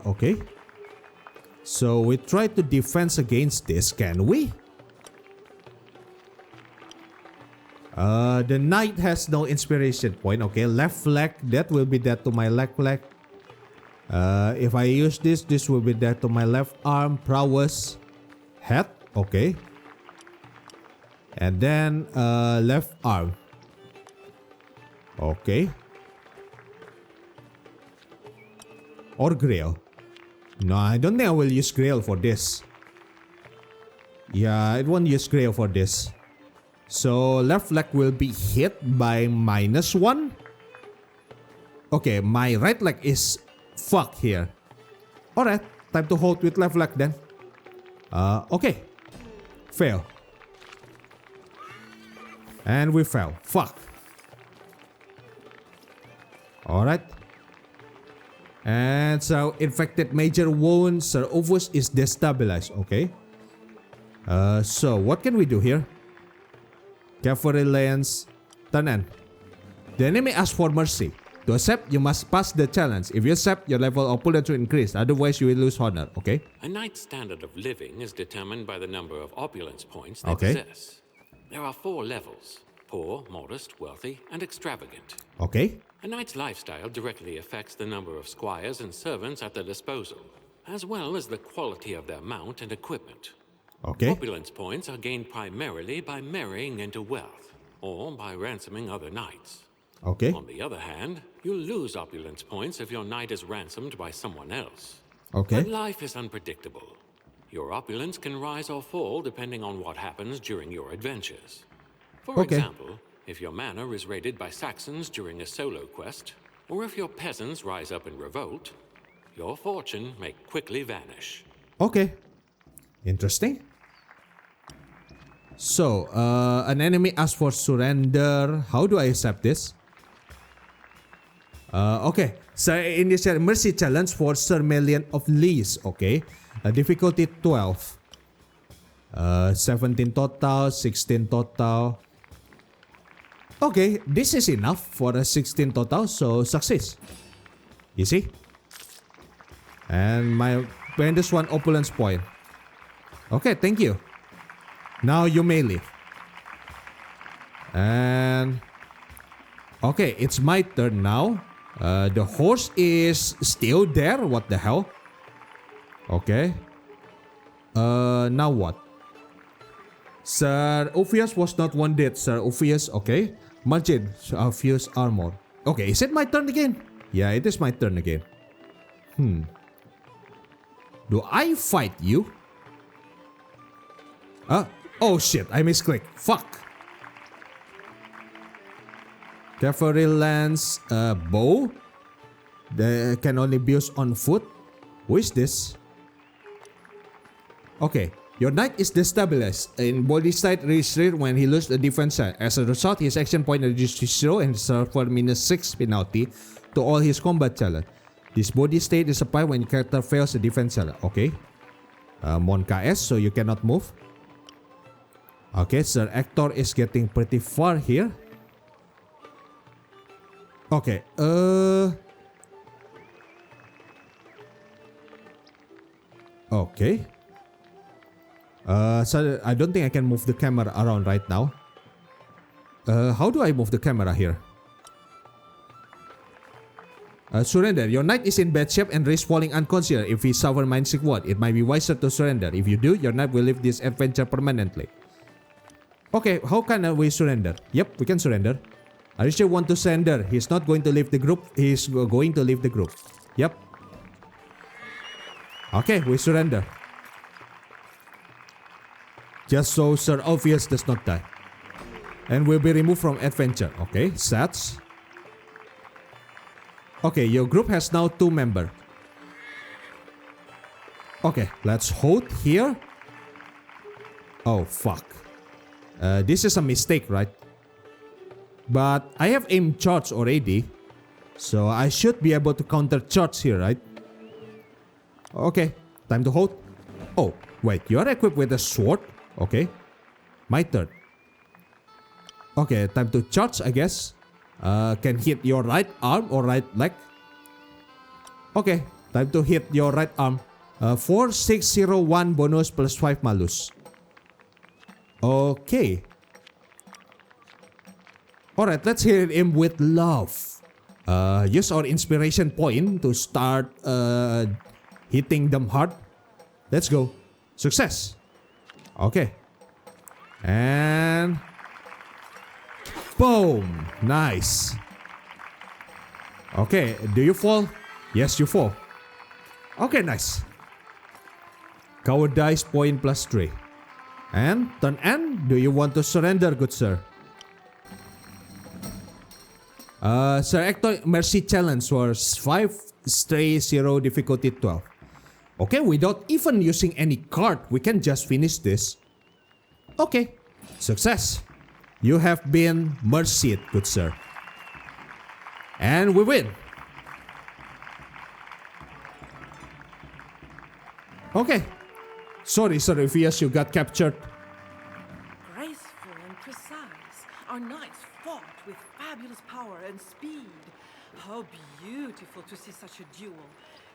okay. So we try to defense against this, can we? The knight has no inspiration point. Okay, left leg, that will be that to my left leg. If I use this, this will be that to my left arm, prowess, head. Okay. And then left arm. Okay. Or Grail. No, I don't think I will use Grail for this. Yeah, I won't use Grail for this. So left leg will be hit by -1. Okay, my right leg is fucked here. Alright, time to hold with left leg then. Okay. Fail. And we fell. Fuck. Alright. And so infected major wounds. Sir Ovus is destabilized. Okay. So what can we do here? Cavalry lance. Turn end. The enemy asks for mercy. To accept, you must pass the challenge. If you accept, your level of opulence will increase. Otherwise, you will lose honor. Okay. A knight's standard of living is determined by the number of opulence points they Okay. possess. There are 4 levels: poor, modest, wealthy, and extravagant. Okay. A knight's lifestyle directly affects the number of squires and servants at their disposal, as well as the quality of their mount and equipment. Okay. Opulence points are gained primarily by marrying into wealth, or by ransoming other knights. Okay. On the other hand, you'll lose opulence points if your knight is ransomed by someone else. Okay. But life is unpredictable. Your opulence can rise or fall depending on what happens during your adventures. For Okay. example, if your manor is raided by Saxons during a solo quest, or if your peasants rise up in revolt, your fortune may quickly vanish. Okay. Interesting. So, an enemy asks for surrender. How do I accept this? Okay. So, initial mercy challenge for Sir Melian of Lees. Okay. Difficulty 12. 17 total, 16 total. Okay, this is enough for a 16 total, so success. Easy. And my -1 opulence point. Okay, thank you. Now you may leave. And okay, it's my turn now. The horse is still there. What the hell? Okay. Now what? Sir Ophius was not wounded. Sir Ophius, okay. Margin, Sir Ophius armor. Okay, is it my turn again? Yeah, it is my turn again. Do I fight you? Oh shit, I misclicked. Fuck. Cavalry lance bow. They can only be used on foot. Who is this? Okay. Your knight is destabilized in body state restricted when he loses the defense side. As a result, his action point reduced to 0 and suffer -6 penalty to all his combat challenge. This body state is applied when your character fails the defense challenge. Okay. Mon KS, so you cannot move. Okay, Sir Hector is getting pretty far here. Okay, okay. So I don't think I can move the camera around right now. How do I move the camera here? Surrender. Your knight is in bad shape and risks falling unconscious if he suffers mind-sick wound. It might be wiser to surrender. If you do, your knight will leave this adventure permanently. Okay, how can we surrender? Yep, we can surrender. Arisha want to surrender. He's not going to leave the group. He's going to leave the group. Yep. Okay, we surrender. Just so Sir Obvious does not die. And will be removed from adventure. Okay, stats. Okay, your group has now 2 members. Okay, let's hold here. Oh, fuck. This is a mistake, right? But I have aim charge already. So I should be able to counter charge here, right? Okay, time to hold. Oh, wait, you are equipped with a sword? Okay, my turn. Okay, time to charge, I guess. Can hit your right arm or right leg. Okay, time to hit your right arm. 4601 bonus plus 5 malus. Okay. Alright, let's hit him with love. Use our inspiration point to start hitting them hard. Let's go. Success. Okay. And boom. Nice. Okay, do you fall? Yes, you fall. Okay, nice. Cowardice point plus 3. And turn end, do you want to surrender, good sir? Sir Hector Mercy Challenge was 5 stray 0 difficulty 12. Okay, without even using any card, we can just finish this. Okay, success. You have been mercied, good sir. And we win. Okay. Sorry, Sir Ophius, you got captured. Graceful and precise, our knights fought with fabulous power and speed. How beautiful to see such a duel.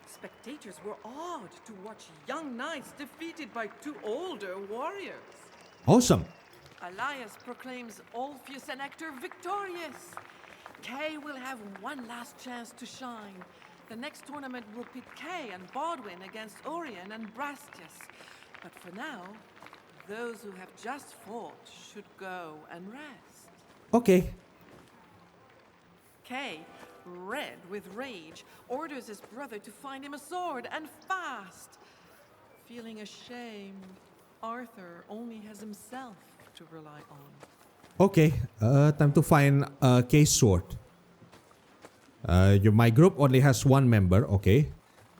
Spectators were awed to watch young knights defeated by 2 older warriors. Awesome. Elias proclaims Orpheus and Hector victorious. Kay will have one last chance to shine. The next tournament will pit Kay and Baldwin against Orion and Brastius. But for now, those who have just fought should go and rest. Okay. Kay, red with rage, orders his brother to find him a sword and fast. Feeling ashamed, Arthur only has himself to rely on. Okay, time to find Kay's sword. My group only has 1 member, okay.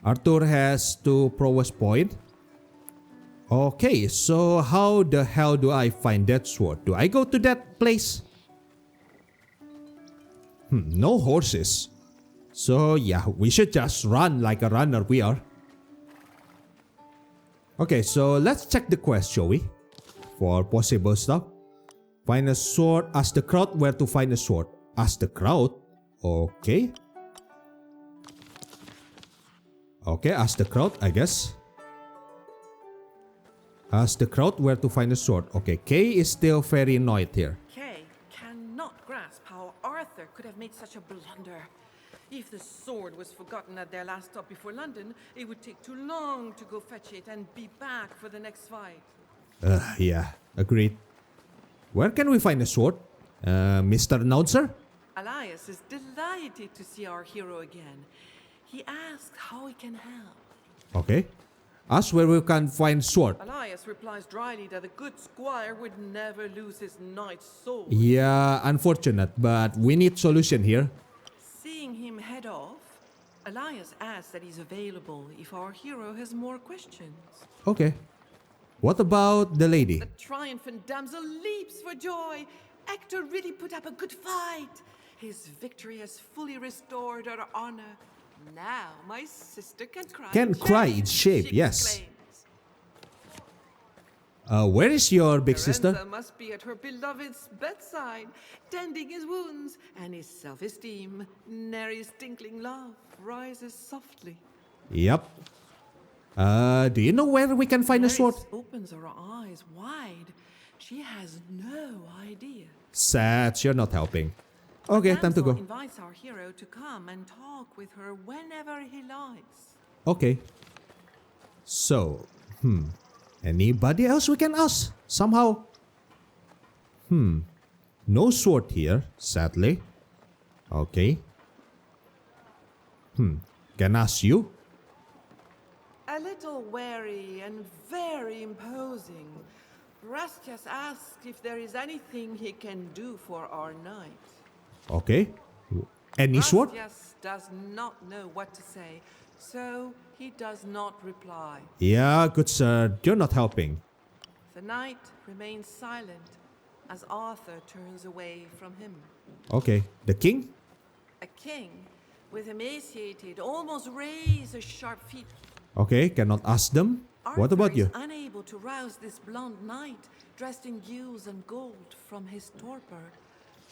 Arthur has 2 prowess points. Okay, so how the hell do I find that sword? Do I go to that place? No horses. So yeah, we should just run like a runner we are. Okay, so let's check the quest, shall we? For possible stuff. Find a sword. Ask the crowd where to find a sword. Ask the crowd? Okay. Okay, ask the crowd, I guess. Ask the crowd where to find a sword. Okay, Kay is still very annoyed here. Kay cannot grasp how Arthur could have made such a blunder. If the sword was forgotten at their last stop before London, it would take too long to go fetch it and be back for the next fight. Yeah, agreed. Where can we find a sword? Mr. Announcer? Elias is delighted to see our hero again. He asks how he can help. Okay. us where we can find sword. Elias replies dryly that a good squire would never lose his knight's sword. Yeah, unfortunate, but we need solution here. Seeing him head off, Elias asks that he's available if our hero has more questions. Okay. What about the lady? The triumphant damsel leaps for joy. Hector really put up a good fight. His victory has fully restored her honor. Now my sister can cry. Can cry in shape, she yes. exclaims. Where is your big sister? Lorenza must be at her beloved's bedside, tending his wounds, and his self-esteem, Nery's tinkling laugh, rises softly. Yep. Do you know where we can find a sword? Nerys opens her eyes wide. She has no idea. Sad, you're not helping. Okay, time to Damsel go. invites our hero to come and talk with her whenever he likes. Okay. So, anybody else we can ask? Somehow. No sword here, sadly. Okay. Can ask you? A little wary and very imposing, Brastias asks if there is anything he can do for our knight. Okay. Any sword? Brastias does not know what to say, so he does not reply. Yeah, good sir. You're not helping. The knight remains silent as Arthur turns away from him. Okay. The king? A king, with emaciated, almost razor-sharp feet. Okay, cannot ask them. What about Arthur you? is unable to rouse this blonde knight dressed in gules and gold from his torpor.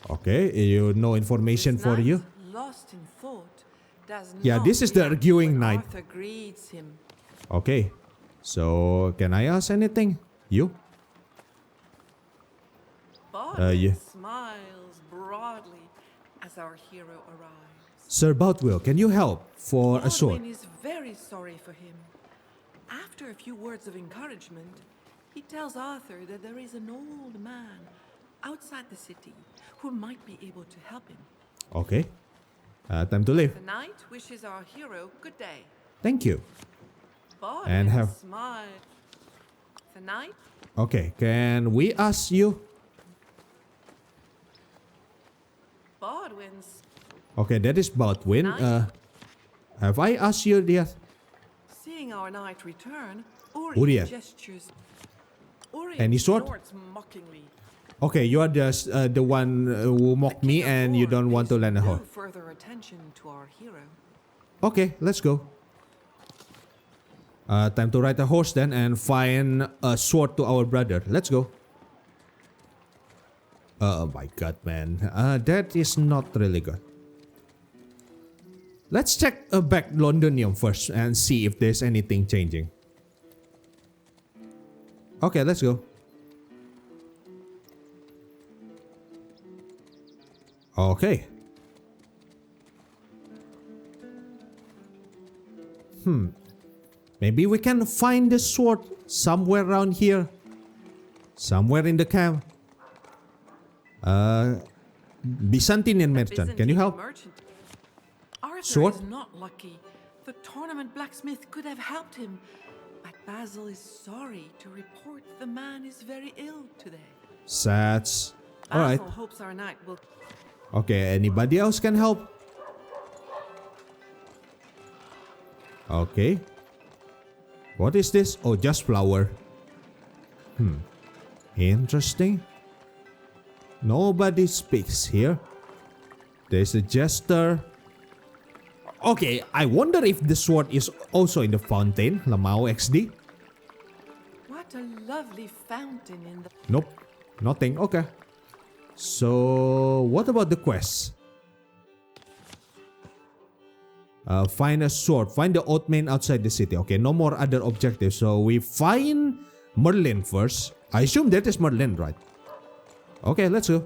Okay, you know information This for knight, you. lost in thought, does Yeah, not this is the react arguing when knight. Arthur greets him. Okay. So, can I ask anything? You? Baldwin yeah. smiles broadly as our hero arrives. Sir Boutwill, can you help for a sword? Baldwin is very sorry for him. After a few words of encouragement, he tells Arthur that there is an old man outside the city who might be able to help him. Okay. Time to leave. The knight wishes our hero good day. Thank you. Baldwin And have- smiles. The knight Okay, can we ask you? Baldwin's Okay, that is Baldwin. Knight? Have I asked you this? seeing our knight return, Uri Uriel. gestures. Uri Any sword? snorts mockingly. Okay, you are just the one who mocked me King of and you War don't want to pays lend a no horse. further attention to our hero. Okay, let's go. Time to ride a horse then and find a sword to our brother. Let's go. Oh my god, man. That is not really good. Let's check back Londinium first and see if there's anything changing. Okay, let's go. Okay. Maybe we can find the sword somewhere around here. Somewhere in the camp. Byzantine merchant, can you Byzantine help? merchant. Arthur Sword? is not lucky. The tournament blacksmith could have helped him, but Basil is sorry to report the man is very ill today. Sats. Alright. Basil hopes our knight will. Okay, anybody else can help? Okay. What is this? Oh, just flour. Interesting. Nobody speaks here. There's a jester. Okay, I wonder if the sword is also in the fountain. Lamau XD. What a lovely fountain in the. Nope. Nothing. Okay. So, what about the quest? Find a sword. Find the oathman outside the city. Okay, no more other objectives. So, we find Merlin first. I assume that is Merlin, right? Okay, let's go.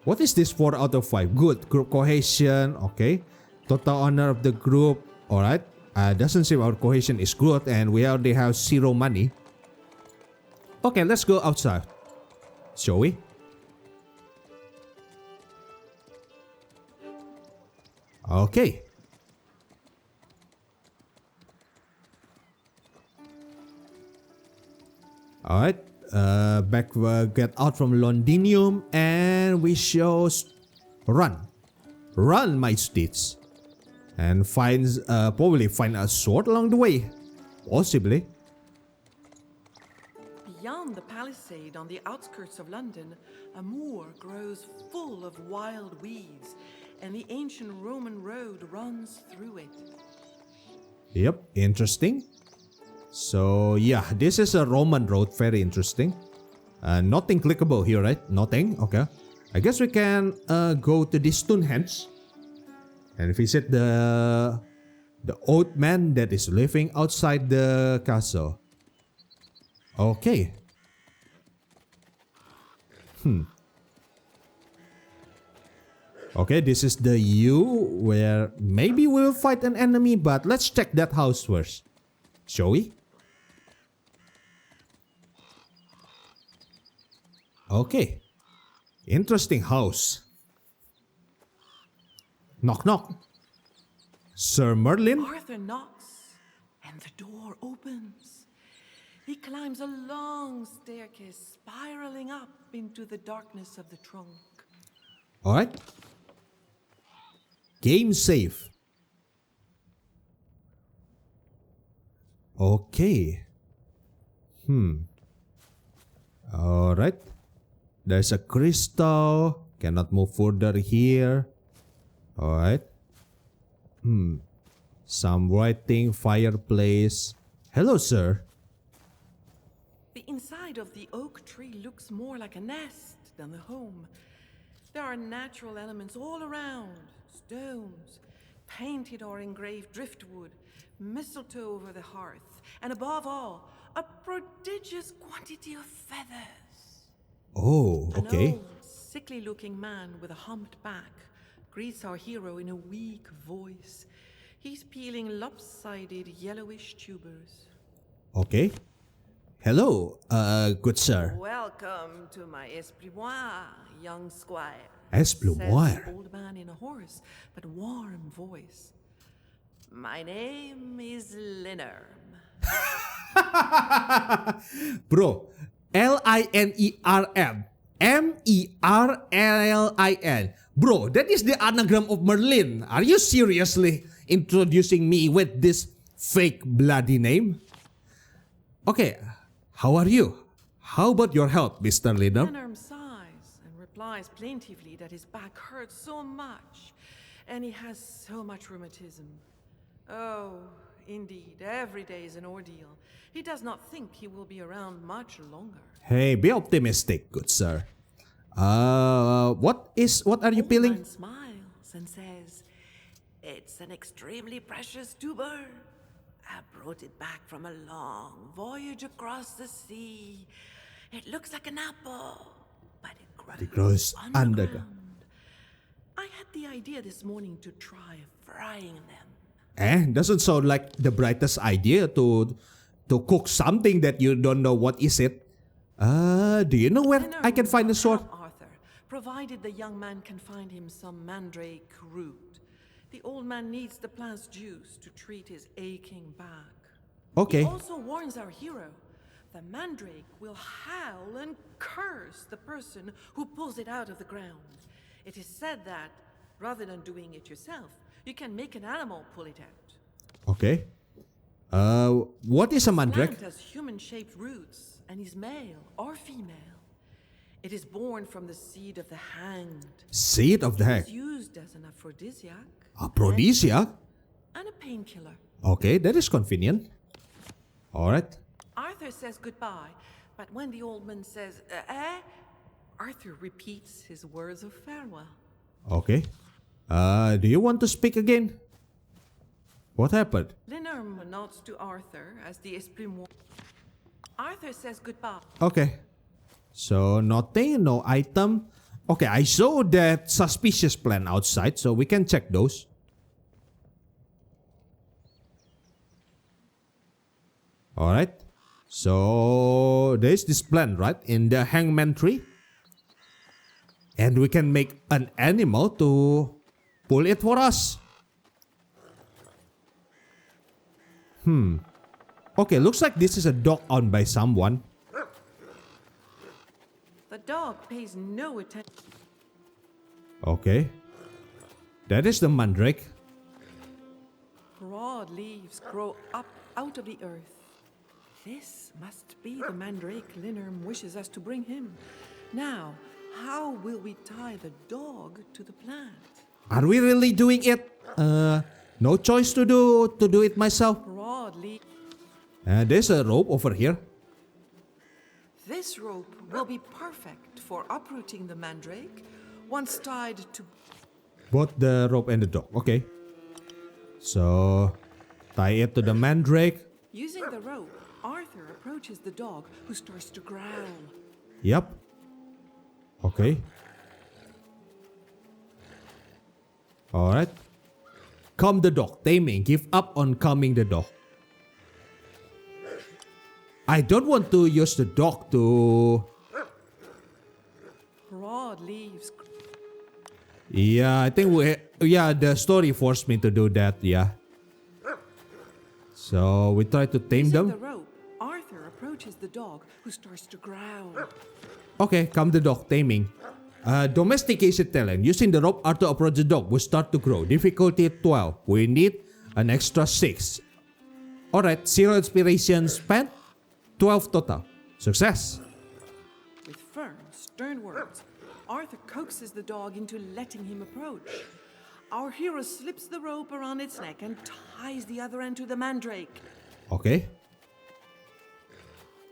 What is this 4 out of 5? Good. Group cohesion. Okay. Total honor of the group. Alright. Doesn't seem our cohesion is good and we already have 0 money. Okay, let's go outside. Shall we? Okay. Alright, get out from Londinium and we shall run. Run, my steeds. And probably find a sword along the way. Possibly. Beyond the palisade on the outskirts of London, a moor grows full of wild weeds, and the ancient Roman road runs through it. Yep, interesting. So yeah, this is a Roman road, very interesting. Nothing clickable here, right? Nothing, okay. I guess we can go to the Stonehenge and visit the old man that is living outside the castle. Okay. Okay, this is the U where maybe we'll fight an enemy, but let's check that house first. Shall we? Okay. Interesting house. Knock knock. Sir Merlin? Arthur knocks, and the door opens. He climbs a long staircase, spiraling up into the darkness of the trunk. Alright. Game save. Okay. Alright. There's a crystal. Cannot move further here. Alright. Some writing, fireplace. Hello, sir. The inside of the oak tree looks more like a nest than a home. There are natural elements all around. Stones, painted or engraved driftwood, mistletoe over the hearth, and above all, a prodigious quantity of feathers. Oh, okay. An old, sickly-looking man with a humped back greets our hero in a weak voice. He's peeling lopsided yellowish tubers. Okay. Hello, good sir. Welcome to my Ep.1, young squire. Ep.1. Says the old man in a hoarse but warm voice. My name is Lindnerm. Bro, Linerm. Merlin. Bro, that is the anagram of Merlin. Are you seriously introducing me with this fake bloody name? Okay, how are you? How about your health, Mr. Lindnerm? Lindnerm sighs and replies plaintively that his back hurts so much and he has so much rheumatism. Oh, indeed, every day is an ordeal. He does not think he will be around much longer. Hey, be optimistic, good sir. What are you peeling? Man smiles and says, "It's an extremely precious tuber. I brought it back from a long voyage across the sea. It looks like an apple, but it grows underground. I had the idea this morning to try frying them." Doesn't sound like the brightest idea to cook something that you don't know what is it. Do you know where I can find a sword? Arthur, provided the young man can find him some mandrake root. The old man needs the plant's juice to treat his aching back. Okay. He also warns our hero. The mandrake will howl and curse the person who pulls it out of the ground. It is said that, rather than doing it yourself, you can make an animal pull it out. Okay. What is a mandrake? The plant has human-shaped roots and is male or female. It is born from the seed of the hanged. Seed of the hanged. It's used as an aphrodisiac. Aphrodisiac? And a painkiller. Okay, that is convenient. Alright. Arthur says goodbye, but when the old man says, Arthur repeats his words of farewell. Okay. Do you want to speak again? What happened? Lindnerm nods to Arthur as the Ep.1. Arthur says goodbye. Okay. So, nothing, no item. Okay, I saw that suspicious plant outside, so we can check those. Alright. So, there's this plant, right? In the hangman tree. And we can make an animal to pull it for us. Okay, looks like this is a dog owned by someone. The dog pays no attention. Okay. That is the mandrake. Broad leaves grow up out of the earth. This must be the mandrake Lindorm wishes us to bring him. Now, how will we tie the dog to the plant? Are we really doing it? No choice to do it myself. Broad leaves. There's a rope over here. This rope will be perfect for uprooting the mandrake once tied to... Both the rope and the dog. Okay. So, tie it to the mandrake. Using the rope, Arthur approaches the dog, who starts to growl. Yep. Okay. Alright. Calm the dog. Taming. Give up on calming the dog. I don't want to use the dog to... Broad leaves. Yeah, I think the story forced me to do that, yeah. So, we try to tame Using them. the rope, Arthur approaches the dog, who starts to growl. Okay, calm the dog. Taming. Domestication talent. Using the rope, Arthur approaches the dog will start to grow. Difficulty 12. We need an extra 6. Alright, 0 inspiration spent. 12 total. Success. With firm, stern words, Arthur coaxes the dog into letting him approach. Our hero slips the rope around its neck and ties the other end to the mandrake. Okay.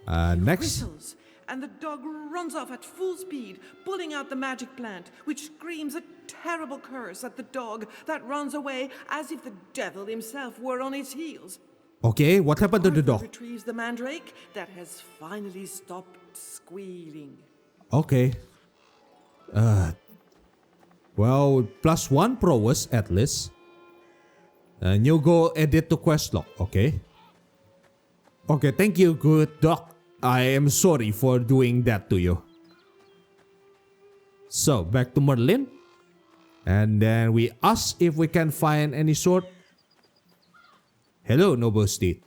Next. Whistles, and the dog runs off at full speed, pulling out the magic plant, which screams a terrible curse at the dog that runs away as if the devil himself were on its heels. Okay, what happened to the Arthur dog? retrieves the mandrake that has finally stopped squealing. Okay. Well, +1 prowess at least. And you go edit to quest log. Okay. Okay, thank you, good dog. I am sorry for doing that to you. So, back to Merlin. And then we ask if we can find any sword. Hello, noble steed.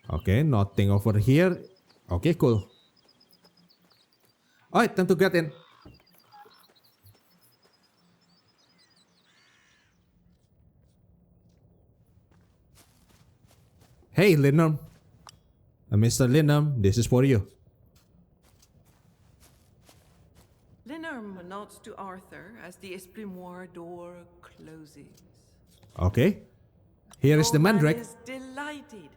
Okay, nothing over here. Okay, cool. Alright, time to get in. Hey, Lindorm. Mr. Lindorm, this is for you. Lindorm nods to Arthur as the Ep.1 door closes. Okay. Here is the Old man mandrake. is delighted.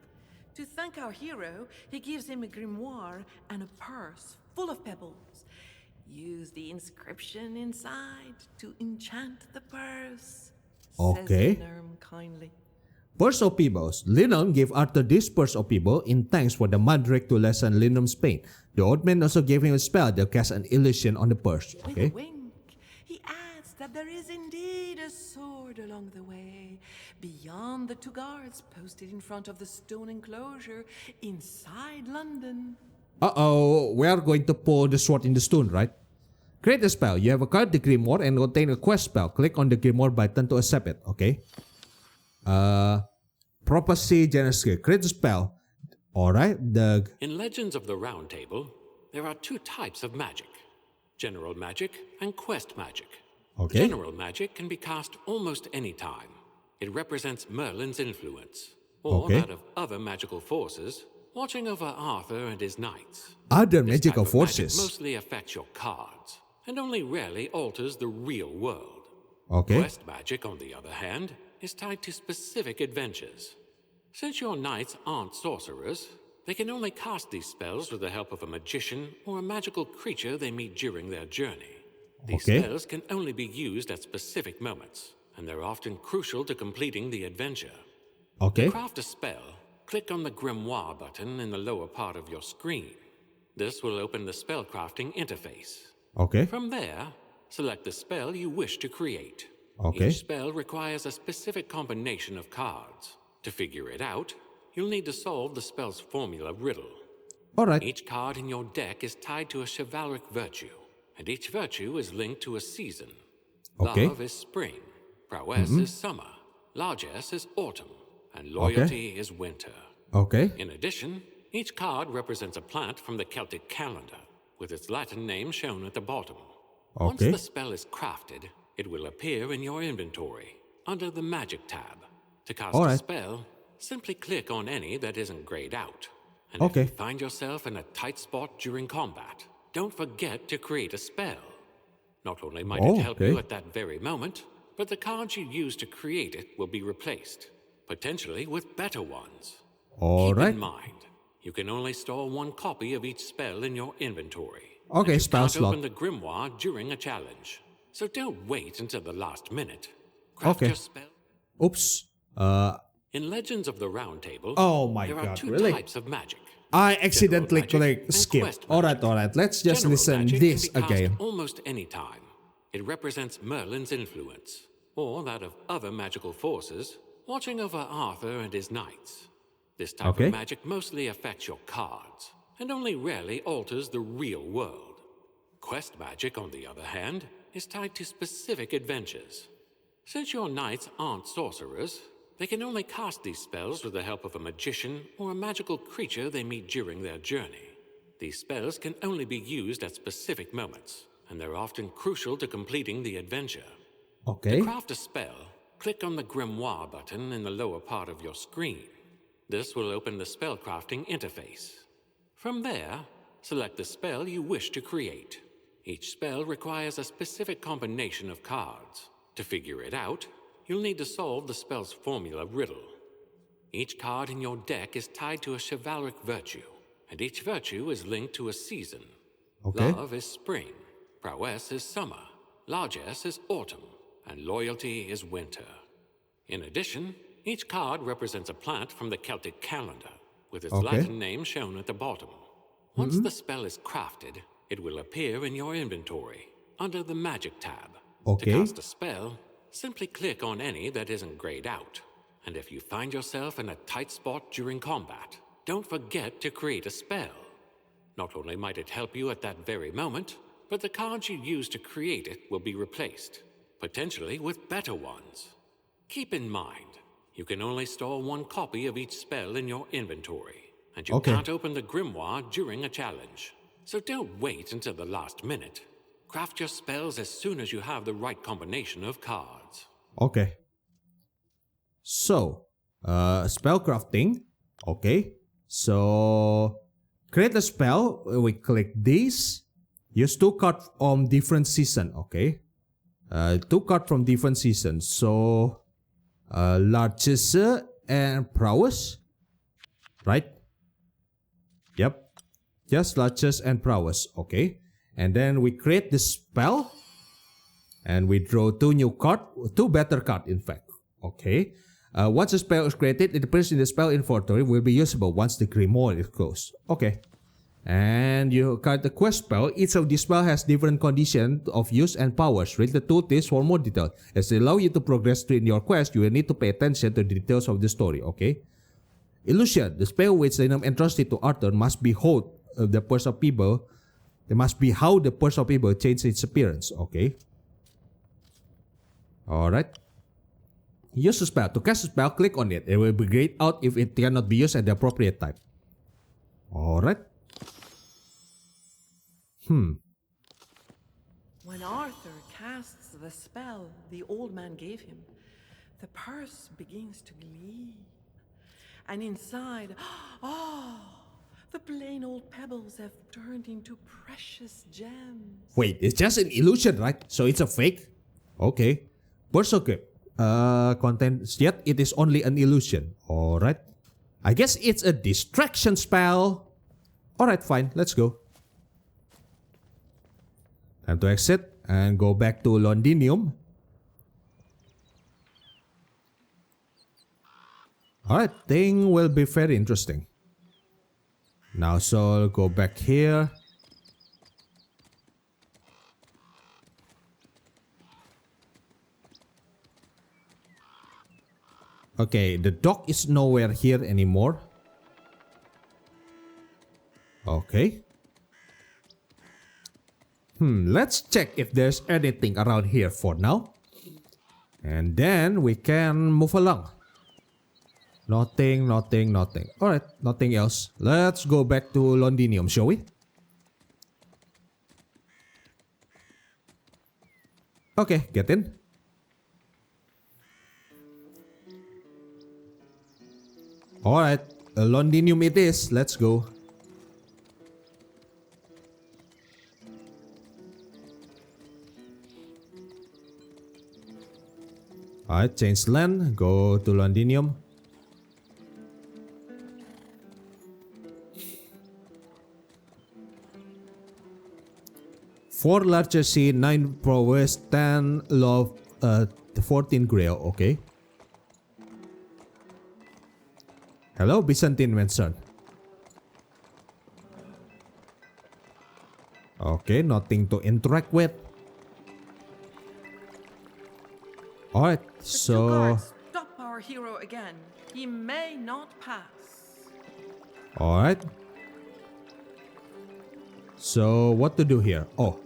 To thank our hero, he gives him a grimoire and a purse full of pebbles. Use the inscription inside to enchant the purse, Okay. says Lindorm kindly. Purse of Pebbles. Lindorm gave Arthur this Purse of Pebbles in thanks for the mandrake to lessen Lindorm's pain. The old man also gave him a spell that casts an illusion on the purse. With Okay. a wink, he adds that there is indeed a sword along the way, beyond the 2 guards posted in front of the stone enclosure inside London. Uh-oh, we are going to pull the sword in the stone, right? Create a spell. You have a card, the grimoire, and contain a quest spell. Click on the grimoire button to accept it. Okay. Prophecy generous skill. Create a spell. Alright, In Legends of the Round Table, there are 2 types of magic. General magic and quest magic. Okay. General magic can be cast almost any time. It represents Merlin's influence, or Okay. that of other magical forces, watching over Arthur and his knights. other This magical type of magic forces. mostly affects your cards, and only rarely alters the real world. Okay. Quest magic, on the other hand, is tied to specific adventures. Since your knights aren't sorcerers, they can only cast these spells with the help of a magician or a magical creature they meet during their journey. These Okay. spells can only be used at specific moments, and they're often crucial to completing the adventure. Okay. To craft a spell, click on the grimoire button in the lower part of your screen. This will open the spellcrafting interface. Okay. From there, select the spell you wish to create. Okay. Each spell requires a specific combination of cards. To figure it out, you'll need to solve the spell's formula riddle. Alright. Each card in your deck is tied to a chivalric virtue, and each virtue is linked to a season. Okay. Love is spring, prowess is summer, largesse is autumn, and loyalty is winter. Okay. In addition, each card represents a plant from the Celtic calendar, with its Latin name shown at the bottom. Okay. Once the spell is crafted, it will appear in your inventory under the Magic tab. To cast a spell, simply click on any that isn't grayed out. And if you find yourself in a tight spot during combat, don't forget to create a spell. Not only might it help you at that very moment, but the cards you use to create it will be replaced, potentially with better ones. Keep in mind, you can only store one copy of each spell in your inventory. Okay, spell slot. slot. Open the grimoire during a challenge, so don't wait until the last minute. Craft your spell. Oops. In Legends of the Round Table, there are two types of magic. I accidentally clicked skip. Alright. Let's just listen this again. Almost any time. It represents Merlin's influence, or that of other magical forces, watching over Arthur and his knights. This type of magic mostly affects your cards, and only rarely alters the real world. Quest magic, on the other hand, is tied to specific adventures. Since your knights aren't sorcerers, they can only cast these spells with the help of a magician or a magical creature they meet during their journey. These spells can only be used at specific moments, and they're often crucial to completing the adventure. To craft a spell, click on the Grimoire button in the lower part of your screen. This will open the spellcrafting interface. From there, select the spell you wish to create. Each spell requires a specific combination of cards. To figure it out, you'll need to solve the spell's formula riddle. Each card in your deck is tied to a chivalric virtue, and each virtue is linked to a season. Love is spring, prowess is summer, largesse is autumn, and loyalty is winter. In addition, each card represents a plant from the Celtic calendar, with its Latin name shown at the bottom. Once the spell is crafted, it will appear in your inventory, under the Magic tab. To cast a spell, simply click on any that isn't grayed out. And if you find yourself in a tight spot during combat, don't forget to create a spell. Not only might it help you at that very moment, but the cards you use to create it will be replaced, potentially with better ones. Keep in mind, you can only store one copy of each spell in your inventory, and you can't open the grimoire during a challenge. So don't wait until the last minute. Craft your spells as soon as you have the right combination of cards. So, spell crafting. So, create a spell. We click this. Use 2 cards from different season. 2 cards from different seasons. So, largesse and prowess. Right? Yep. Just largesse and prowess. And then we create the spell. And we draw 2 new cards. 2 better cards, in fact. Once a spell is created, it appears in the spell inventory will be usable once the grimoire is closed. And you card the quest spell. Each of these spells has different conditions of use and powers. Read the tooltips for more detail. As they allow you to progress in your quest, you will need to pay attention to the details of the story. Illusion. The spell which the name entrusted to Arthur must be how the purse of people. It must be how the purse of people change its appearance. Alright. Use a spell. To cast a spell, click on it. It will be grayed out if it cannot be used at the appropriate time. Alright. When Arthur casts the spell the old man gave him, the purse begins to gleam. And inside, the plain old pebbles have turned into precious gems. Wait, it's just an illusion, right? So it's a fake? Purse contains, yet it is only an illusion. Alright. I guess it's a distraction spell. Alright, fine. Let's go. Time to exit and go back to Londinium. Alright, thing will be very interesting. Now, so go back here. The dock is nowhere here anymore. Let's check if there's anything around here for now. And then we can move along. Nothing. Alright, nothing else. Let's go back to Londinium, shall we? Okay, get in. Alright, Londinium it is. Let's go. Alright, change land. Go to Londinium. Four larger sea, 9 prowess, 10 love, 14 Grail. Okay. Hello, Byzantine Mansion. Okay, nothing to interact with. Alright, The two guards stop our hero again. He may not pass. Alright. So, what to do here? Oh.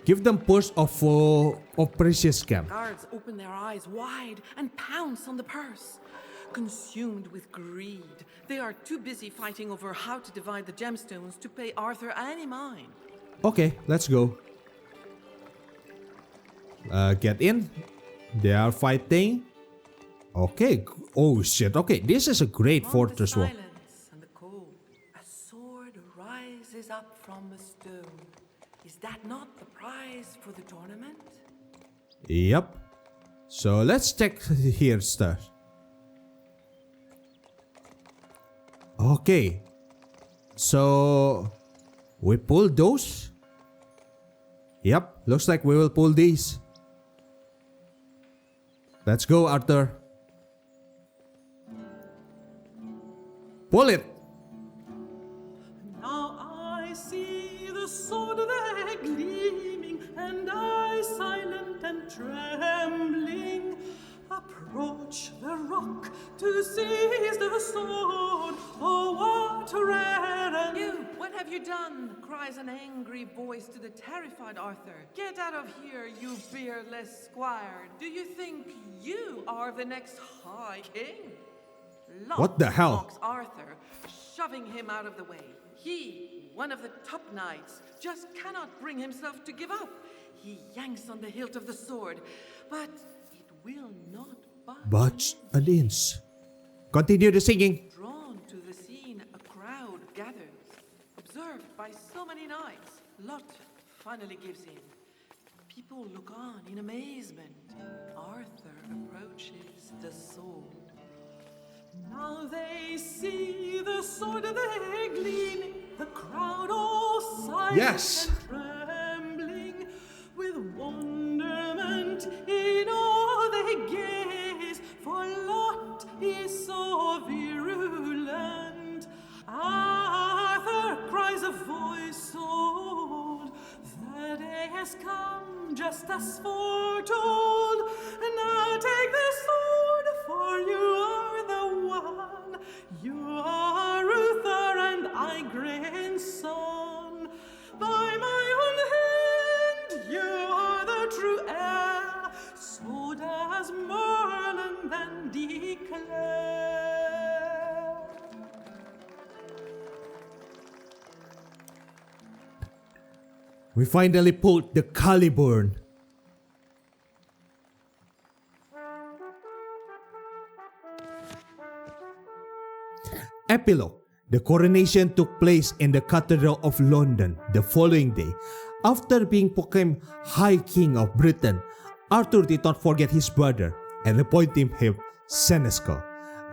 Give them purse of precious gem. Guards open their eyes wide and pounce on the purse. Consumed with greed, they are too busy fighting over how to divide the gemstones to pay Arthur any mind. Okay, let's go. Get in. They are fighting. Okay. Oh shit. Okay, this is a great fortress wall. Silence and the cold. A sword rises up from a stone. Is that not the prize for the tournament? Yep. So let's check here first. Okay. So we pull those. Yep. Looks like we will pull these. Let's go, Arthur. Pull it. Now I see the sword there gleaming, and I silent and trembling approach the rock to seize the sword. Oh, what rare and You, what have you done? Cries an angry voice to the terrified Arthur. Get out of here, you beardless squire. Do you think you are the next High King? What the hell? Mocks Arthur, shoving him out of the way. He, one of the top knights, just cannot bring himself to give up. He yanks on the hilt of the sword, but it will not Budge an inch. Continue the singing. Drawn to the scene, a crowd gathers. Observed by so many knights, Lot finally gives in. People look on in amazement. Arthur approaches the sword. now they see the sword there gleaming, the crowd all silent Yes. and trembling, with wonderment in all they gaze, for Lot is so virulent. Arthur, cries a voice so old, the day has come just as foretold, and now take the sword, for you are the one. You are Uther and I grandson. By my own hand, you are the true heir. So does Merlin then declare. We finally pulled the Caliburn. Epilogue. The coronation took place in the Cathedral of London the following day. After being proclaimed High King of Britain, Arthur did not forget his brother and appointed him seneschal.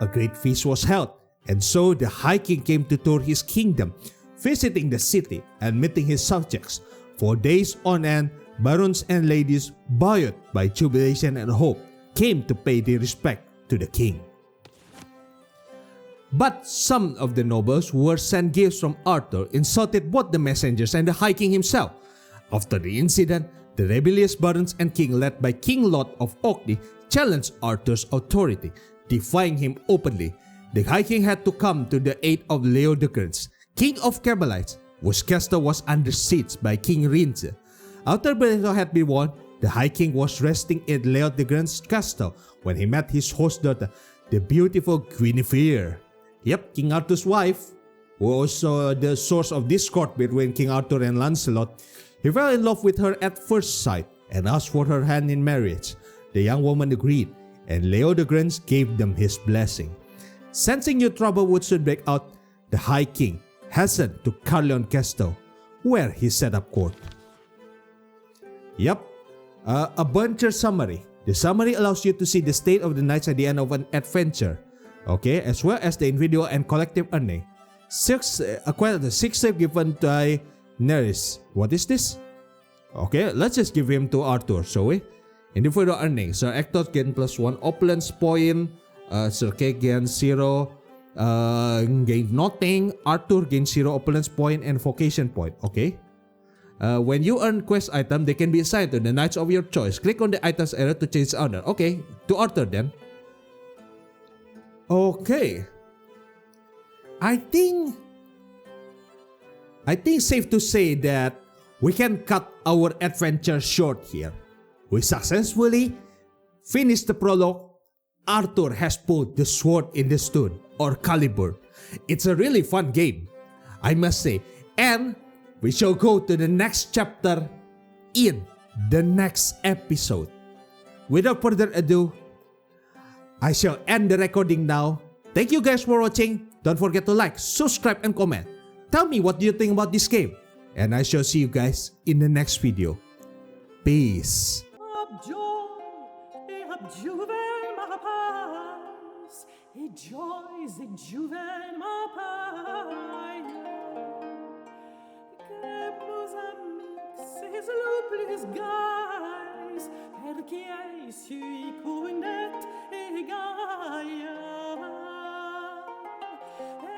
A great feast was held, and so the High King came to tour his kingdom, visiting the city and meeting his subjects. For days on end, barons and ladies, buoyed by jubilation and hope, came to pay their respect to the king. But some of the nobles who were sent gifts from Arthur insulted both the messengers and the High King himself. After the incident, the rebellious barons and king led by King Lot of Orkney challenged Arthur's authority, defying him openly. The High King had to come to the aid of Leodegrance, king of Cabalites, whose castle was under siege by King Rinze. After battle had been won, the High King was resting in Leodegrance's castle when he met his host daughter, the beautiful Guinevere. Yep, King Arthur's wife, who was also the source of discord between King Arthur and Lancelot. He fell in love with her at first sight, and asked for her hand in marriage. The young woman agreed, and Leodegrance gave them his blessing. Sensing new trouble would soon break out, the High King hastened to Carleon Castle, where he set up court. Yep, a buncher summary. The summary allows you to see the state of the knights at the end of an adventure, okay, as well as the individual and collective earning. Acquire the 6 save given by Neris. What is this? Okay, let's just give him to Arthur, shall we? Individual earning. Sir Hector gain +1 opulence point. Sir Kay gains 0. Gain nothing. Arthur gains 0 opulence point and vocation point. Okay. When you earn quest item, they can be assigned to the knights of your choice. Click on the item's area to change order. Okay, to Arthur then. Okay. I think safe to say that we can cut our adventure short here. We successfully finished the prologue. Arthur has pulled the sword in the stone, or caliber. It's a really fun game, I must say. And we shall go to the next chapter in the next episode. Without further ado, I shall end the recording now. Thank you guys for watching. Don't forget to like, subscribe, and comment. Tell me what do you think about this game. And I shall see you guys in the next video. Peace. Guys, perché sui